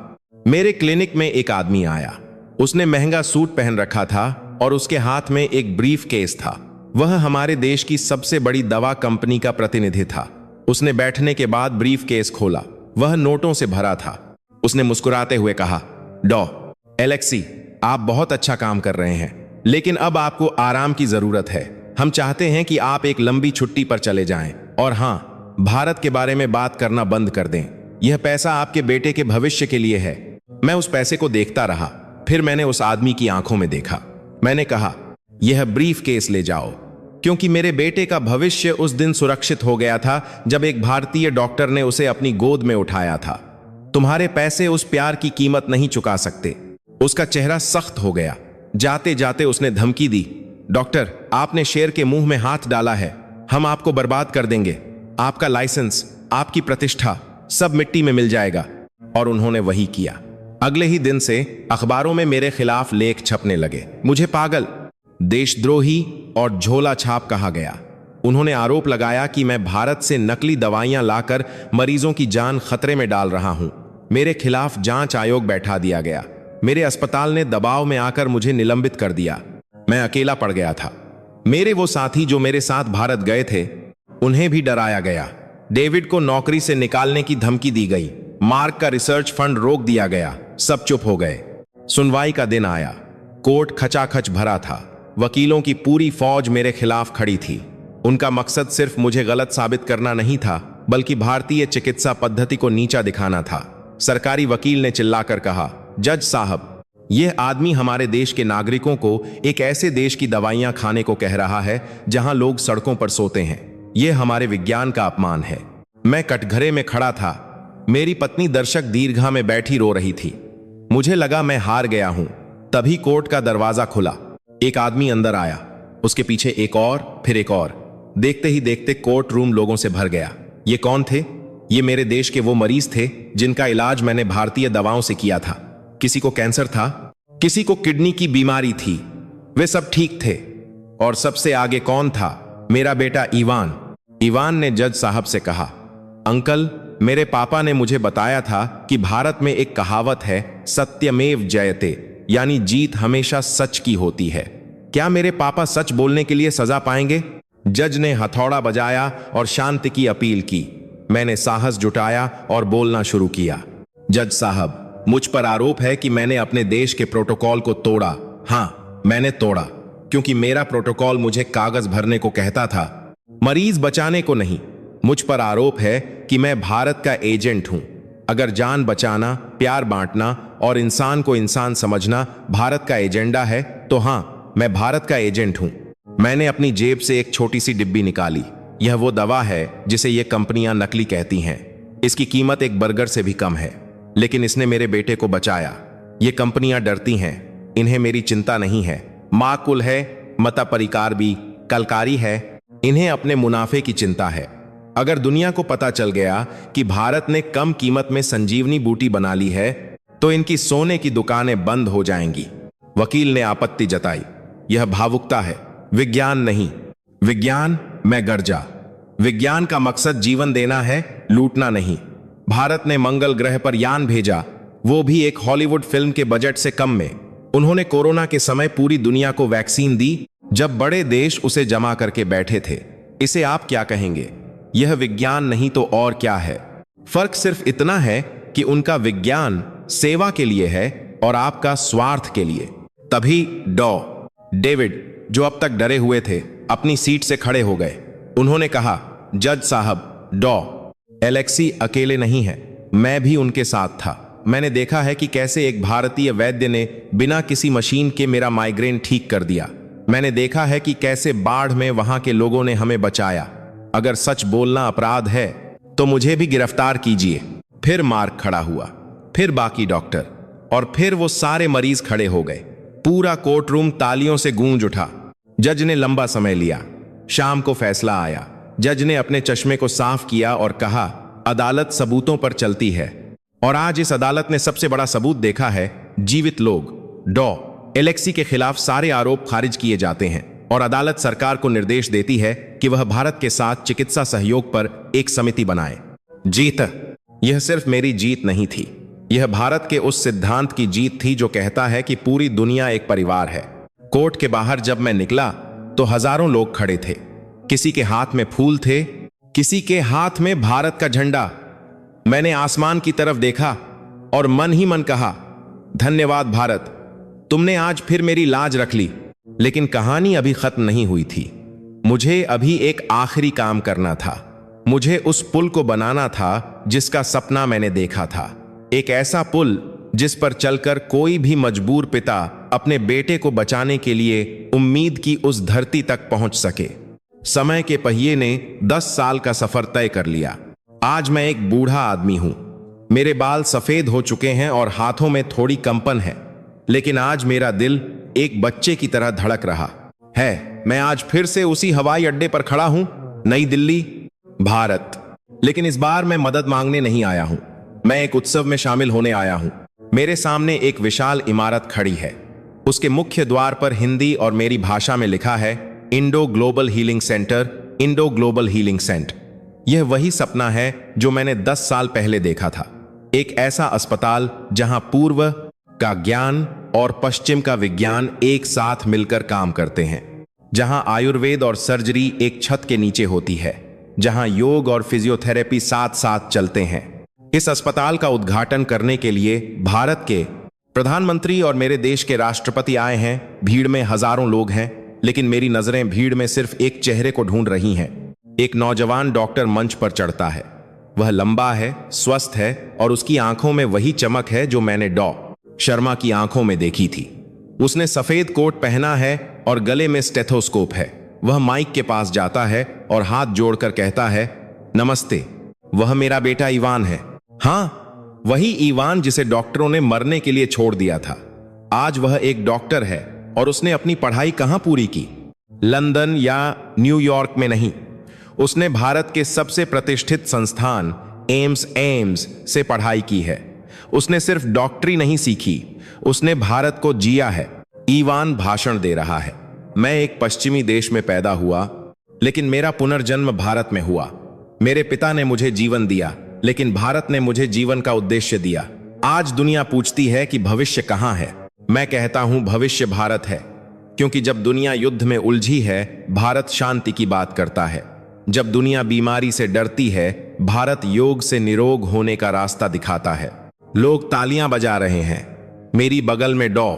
मेरे क्लिनिक में एक आदमी आया। उसने महंगा सूट पहन रखा था और उसके हाथ में एक ब्रीफ केस था। वह हमारे देश की सबसे बड़ी दवा कंपनी का प्रतिनिधि था। उसने बैठने के बाद ब्रीफ केस खोला। वह नोटों से भरा था। उसने मुस्कुराते हुए कहा, डॉ एलेक्सी, आप बहुत अच्छा काम कर रहे हैं, लेकिन अब आपको आराम की जरूरत है। हम चाहते हैं कि आप एक लंबी छुट्टी पर चले जाएं और हाँ, भारत के बारे में बात करना बंद कर दें। यह पैसा आपके बेटे के भविष्य के लिए है। मैं उस पैसे को देखता रहा। फिर मैंने उस आदमी की आंखों में देखा। मैंने कहा, यह ब्रीफ केस ले जाओ, क्योंकि मेरे बेटे का भविष्य उस दिन सुरक्षित हो गया था जब एक भारतीय डॉक्टर ने उसे अपनी गोद में उठाया था। तुम्हारे पैसे उस प्यार की कीमत नहीं चुका सकते। उसका चेहरा सख्त हो गया। जाते जाते उसने धमकी दी, डॉक्टर, आपने शेर के मुंह में हाथ डाला है। हम आपको बर्बाद कर देंगे। आपका लाइसेंस, आपकी प्रतिष्ठा, सब मिट्टी में मिल जाएगा। और उन्होंने वही किया। अगले ही दिन से अखबारों में मेरे खिलाफ लेख छपने लगे। मुझे पागल, देशद्रोही और झोला छाप कहा गया। उन्होंने आरोप लगाया कि मैं भारत से नकली दवाइयां लाकर मरीजों की जान खतरे में डाल रहा हूं। मेरे खिलाफ जांच आयोग बैठा दिया गया। मेरे अस्पताल ने दबाव में आकर मुझे निलंबित कर दिया। मैं अकेला पड़ गया था। मेरे वो साथी जो मेरे साथ भारत गए थे, उन्हें भी डराया गया। डेविड को नौकरी से निकालने की धमकी दी गई। मार्क का रिसर्च फंड रोक दिया गया। सब चुप हो गए। सुनवाई का दिन आया। कोर्ट खचाखच भरा था। वकीलों की पूरी फौज मेरे खिलाफ खड़ी थी। उनका मकसद सिर्फ मुझे गलत साबित करना नहीं था, बल्कि भारतीय चिकित्सा पद्धति को नीचा दिखाना था। सरकारी वकील ने चिल्लाकर कहा, जज साहब, यह आदमी हमारे देश के नागरिकों को एक ऐसे देश की दवाइयां खाने को कह रहा है जहां लोग सड़कों पर सोते हैं। यह हमारे विज्ञान का अपमान है। मैं कटघरे में खड़ा था। मेरी पत्नी दर्शक दीर्घा में बैठी रो रही थी। मुझे लगा मैं हार गया हूं। तभी कोर्ट का दरवाजा खुला। एक आदमी अंदर आया, उसके पीछे एक और, फिर एक और। देखते ही देखते कोर्ट रूम लोगों से भर गया। ये कौन थे? ये मेरे देश के वो मरीज थे जिनका इलाज मैंने भारतीय दवाओं से किया था। किसी को कैंसर था, किसी को किडनी की बीमारी थी। वे सब ठीक थे। और सबसे आगे कौन था? मेरा बेटा ईवान। ईवान ने जज साहब से कहा, अंकल, मेरे पापा ने मुझे बताया था कि भारत में एक कहावत है, सत्यमेव जयते, यानी जीत हमेशा सच की होती है। क्या मेरे पापा सच बोलने के लिए सजा पाएंगे? जज ने हथौड़ा बजाया और शांति की अपील की। मैंने साहस जुटाया और बोलना शुरू किया। जज साहब, मुझ पर आरोप है कि मैंने अपने देश के प्रोटोकॉल को तोड़ा। हाँ, मैंने तोड़ा, क्योंकि मेरा प्रोटोकॉल मुझे कागज भरने को कहता था, मरीज बचाने को नहीं। मुझ पर आरोप है कि मैं भारत का एजेंट हूं। अगर जान बचाना, प्यार बांटना और इंसान को इंसान समझना भारत का एजेंडा है, तो हां, मैं भारत का एजेंट हूं। मैंने अपनी जेब से एक छोटी सी डिब्बी निकाली। यह वो दवा है जिसे ये कंपनियां नकली कहती हैं। इसकी कीमत एक बर्गर से भी कम है, लेकिन इसने मेरे बेटे को बचाया। ये कंपनियां डरती हैं, इन्हें मेरी चिंता नहीं है। माकुल है, मता परिकार भी, कलकारी है, इन्हें अपने मुनाफे की चिंता है। अगर दुनिया को पता चल गया कि भारत ने कम कीमत में संजीवनी बूटी बना ली है, तो इनकी सोने की दुकानें बंद हो जाएंगी। वकील ने आपत्ति जताई, यह भावुकता है, विज्ञान नहीं। विज्ञान, मैं गर्जा। विज्ञान का मकसद जीवन देना है, लूटना नहीं। भारत ने मंगल ग्रह पर यान भेजा, वो भी एक हॉलीवुड फिल्म के बजट से कम में। उन्होंने कोरोना के समय पूरी दुनिया को वैक्सीन दी, जब बड़े देश उसे जमा करके बैठे थे। इसे आप क्या कहेंगे? यह विज्ञान नहीं तो और क्या है? फर्क सिर्फ इतना है कि उनका विज्ञान सेवा के लिए है और आपका स्वार्थ के लिए। तभी डॉ डेविड, जो अब तक डरे हुए थे, अपनी सीट से खड़े हो गए। उन्होंने कहा, जज साहब, डॉ एलेक्सी अकेले नहीं है, मैं भी उनके साथ था। मैंने देखा है कि कैसे एक भारतीय वैद्य ने बिना किसी मशीन के मेरा माइग्रेन ठीक कर दिया। मैंने देखा है कि कैसे बाढ़ में वहां के लोगों ने हमें बचाया। अगर सच बोलना अपराध है तो मुझे भी गिरफ्तार कीजिए। फिर मार्क खड़ा हुआ, फिर बाकी डॉक्टर, और फिर वो सारे मरीज खड़े हो गए। पूरा कोर्ट रूम तालियों से गूंज उठा। जज ने लंबा समय लिया। शाम को फैसला आया। जज ने अपने चश्मे को साफ किया और कहा, अदालत सबूतों पर चलती है। और आज इस अदालत ने सबसे बड़ा सबूत देखा है। जीवित लोग, डॉ एलेक्सी के खिलाफ सारे आरोप खारिज किए जाते हैं और अदालत सरकार को निर्देश देती है कि वह भारत के साथ चिकित्सा सहयोग पर एक समिति बनाए। जीत, यह सिर्फ मेरी जीत नहीं थी, यह भारत के उस सिद्धांत की जीत थी जो कहता है कि पूरी दुनिया एक परिवार है। कोर्ट के बाहर जब मैं निकला तो हजारों लोग खड़े थे। किसी के हाथ में फूल थे, किसी के हाथ में भारत का झंडा। मैंने आसमान की तरफ देखा और मन ही मन कहा, धन्यवाद भारत, तुमने आज फिर मेरी लाज रख ली। लेकिन कहानी अभी खत्म नहीं हुई थी। मुझे अभी एक आखिरी काम करना था। मुझे उस पुल को बनाना था जिसका सपना मैंने देखा था। एक ऐसा पुल जिस पर चलकर कोई भी मजबूर पिता अपने बेटे को बचाने के लिए उम्मीद की उस धरती तक पहुंच सके। समय के पहिए ने 10 साल का सफर तय कर लिया। आज मैं एक बूढ़ा आदमी हूं। मेरे बाल सफेद हो चुके हैं और हाथों में थोड़ी कंपन है, लेकिन आज मेरा दिल एक बच्चे की तरह धड़क रहा है। मैं आज फिर से उसी हवाई अड्डे पर खड़ा हूं, नई दिल्ली, भारत। लेकिन इस बार मैं मदद मांगने नहीं आया हूं, मैं एक उत्सव में शामिल होने आया हूं। मेरे सामने एक विशाल इमारत खड़ी है। उसके मुख्य द्वार पर हिंदी और मेरी भाषा में लिखा है, Indo global healing centre, Indo global healing centre. यह वही सपना है जो मैंने 10 साल पहले देखा था। एक ऐसा अस्पताल जहां पूर्व का ज्ञान और पश्चिम का विज्ञान एक साथ मिलकर काम करते हैं, जहां आयुर्वेद और सर्जरी एक छत के नीचे होती है, जहां योग और फिजियोथेरेपी साथ साथ चलते हैं। इस अस्पताल का उद्घाटन करने के लिए भारत के प्रधानमंत्री और मेरे देश के राष्ट्रपति आए हैं। भीड़ में हजारों लोग हैं, लेकिन मेरी नजरें भीड़ में सिर्फ एक चेहरे को ढूंढ रही हैं। एक नौजवान डॉक्टर मंच पर चढ़ता है। वह लंबा है, स्वस्थ है और उसकी आंखों में वही चमक है जो मैंने डॉ शर्मा की आंखों में देखी थी। उसने सफेद कोट पहना है और गले में स्टेथोस्कोप है। वह माइक के पास जाता है और हाथ जोड़कर कहता है, नमस्ते। वह मेरा बेटा इवान है। हाँ, वही इवान जिसे डॉक्टरों ने मरने के लिए छोड़ दिया था। आज वह एक डॉक्टर है और उसने अपनी पढ़ाई कहां पूरी की? लंदन या न्यूयॉर्क में नहीं। उसने भारत के सबसे प्रतिष्ठित संस्थान एम्स से पढ़ाई की है। उसने सिर्फ डॉक्टरी नहीं सीखी, उसने भारत को जिया है। ईवान भाषण दे रहा है, मैं एक पश्चिमी देश में पैदा हुआ, लेकिन मेरा पुनर्जन्म भारत में हुआ। मेरे पिता ने मुझे जीवन दिया, लेकिन भारत ने मुझे जीवन का उद्देश्य दिया। आज दुनिया पूछती है कि भविष्य कहां है। मैं कहता हूं भविष्य भारत है, क्योंकि जब दुनिया युद्ध में उलझी है, भारत शांति की बात करता है। जब दुनिया बीमारी से डरती है, भारत योग से निरोग होने का रास्ता दिखाता है। लोग तालियां बजा रहे हैं। मेरी बगल में डॉ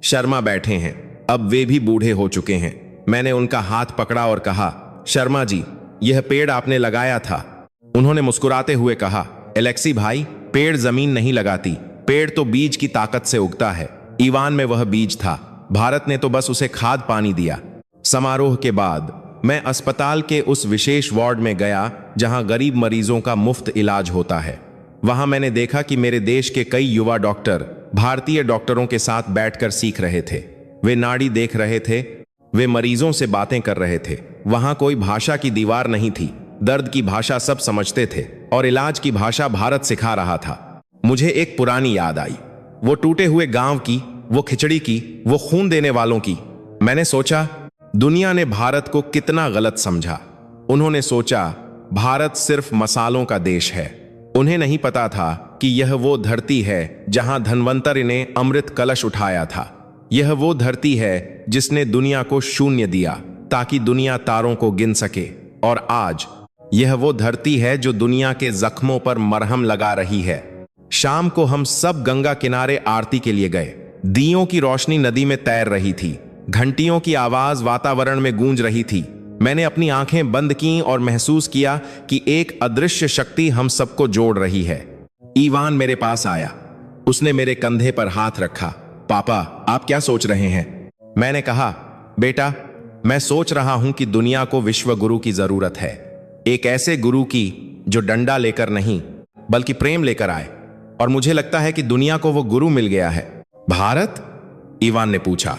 शर्मा बैठे हैं। अब वे भी बूढ़े हो चुके हैं। मैंने उनका हाथ पकड़ा और कहा, शर्मा जी, यह पेड़ आपने लगाया था। उन्होंने मुस्कुराते हुए कहा, एलेक्सी भाई, पेड़ जमीन नहीं लगाती, पेड़ तो बीज की ताकत से उगता है। ईवान में वह बीज था, भारत ने तो बस उसे खाद पानी दिया। समारोह के बाद मैं अस्पताल के उस विशेष वार्ड में गया जहां गरीब मरीजों का मुफ्त इलाज होता है। वहां मैंने देखा कि मेरे देश के कई युवा डॉक्टर भारतीय डॉक्टरों के साथ बैठकर सीख रहे थे। वे नाड़ी देख रहे थे, वे मरीजों से बातें कर रहे थे। वहां कोई भाषा की दीवार नहीं थी। दर्द की भाषा सब समझते थे और इलाज की भाषा भारत सिखा रहा था। मुझे एक पुरानी याद आई, वो टूटे हुए गांव की, वो खिचड़ी की, वो खून देने वालों की। मैंने सोचा, दुनिया ने भारत को कितना गलत समझा। उन्होंने सोचा भारत सिर्फ मसालों का देश है। उन्हें नहीं पता था कि यह वो धरती है जहां धन्वंतरि ने अमृत कलश उठाया था। यह वो धरती है जिसने दुनिया को शून्य दिया ताकि दुनिया तारों को गिन सके। और आज यह वो धरती है जो दुनिया के जख्मों पर मरहम लगा रही है। शाम को हम सब गंगा किनारे आरती के लिए गए। दियों की रोशनी नदी में तैर रही थी। घंटियों की आवाज वातावरण में गूंज रही थी। मैंने अपनी आंखें बंद कीं और महसूस किया कि एक अदृश्य शक्ति हम सबको जोड़ रही है। ईवान मेरे पास आया। उसने मेरे कंधे पर हाथ रखा। पापा, आप क्या सोच रहे हैं? मैंने कहा, बेटा, मैं सोच रहा हूं कि दुनिया को विश्व गुरु की जरूरत है। एक ऐसे गुरु की जो डंडा लेकर नहीं बल्कि प्रेम लेकर आए। और मुझे लगता है कि दुनिया को वो गुरु मिल गया है। भारत? ईवान ने पूछा।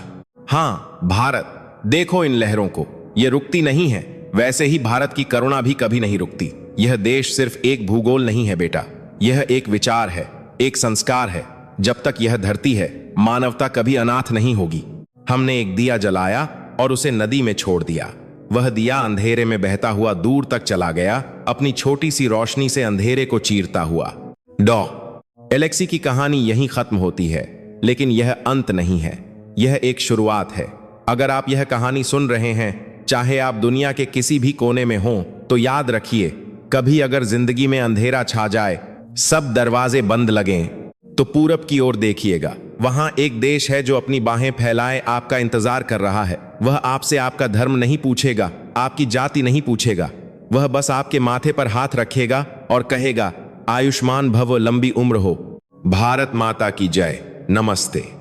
हाँ, भारत। देखो इन लहरों को, ये रुकती नहीं है। वैसे ही भारत की करुणा भी कभी नहीं रुकती। यह देश सिर्फ एक भूगोल नहीं है बेटा, यह एक विचार है, एक संस्कार है। जब तक यह धरती है, मानवता कभी अनाथ नहीं होगी। हमने एक दिया जलाया और उसे नदी में छोड़ दिया। वह दिया अंधेरे में बहता हुआ दूर तक चला गया, अपनी छोटी सी रोशनी से अंधेरे को चीरता हुआ। एलेक्सी की कहानी यहीं खत्म होती है, लेकिन यह अंत नहीं है, यह एक शुरुआत है। अगर आप यह कहानी सुन रहे हैं, चाहे आप दुनिया के किसी भी कोने में हों, तो याद रखिए, कभी अगर जिंदगी में अंधेरा छा जाए, सब दरवाजे बंद लगें, तो पूरब की ओर देखिएगा। वहां एक देश है जो अपनी बाहें फैलाए आपका इंतजार कर रहा है। वह आपसे आपका धर्म नहीं पूछेगा, आपकी जाति नहीं पूछेगा। वह बस आपके माथे पर हाथ रखेगा और कहेगा, आयुष्मान भव, लंबी उम्र हो। भारत माता की जय। नमस्ते।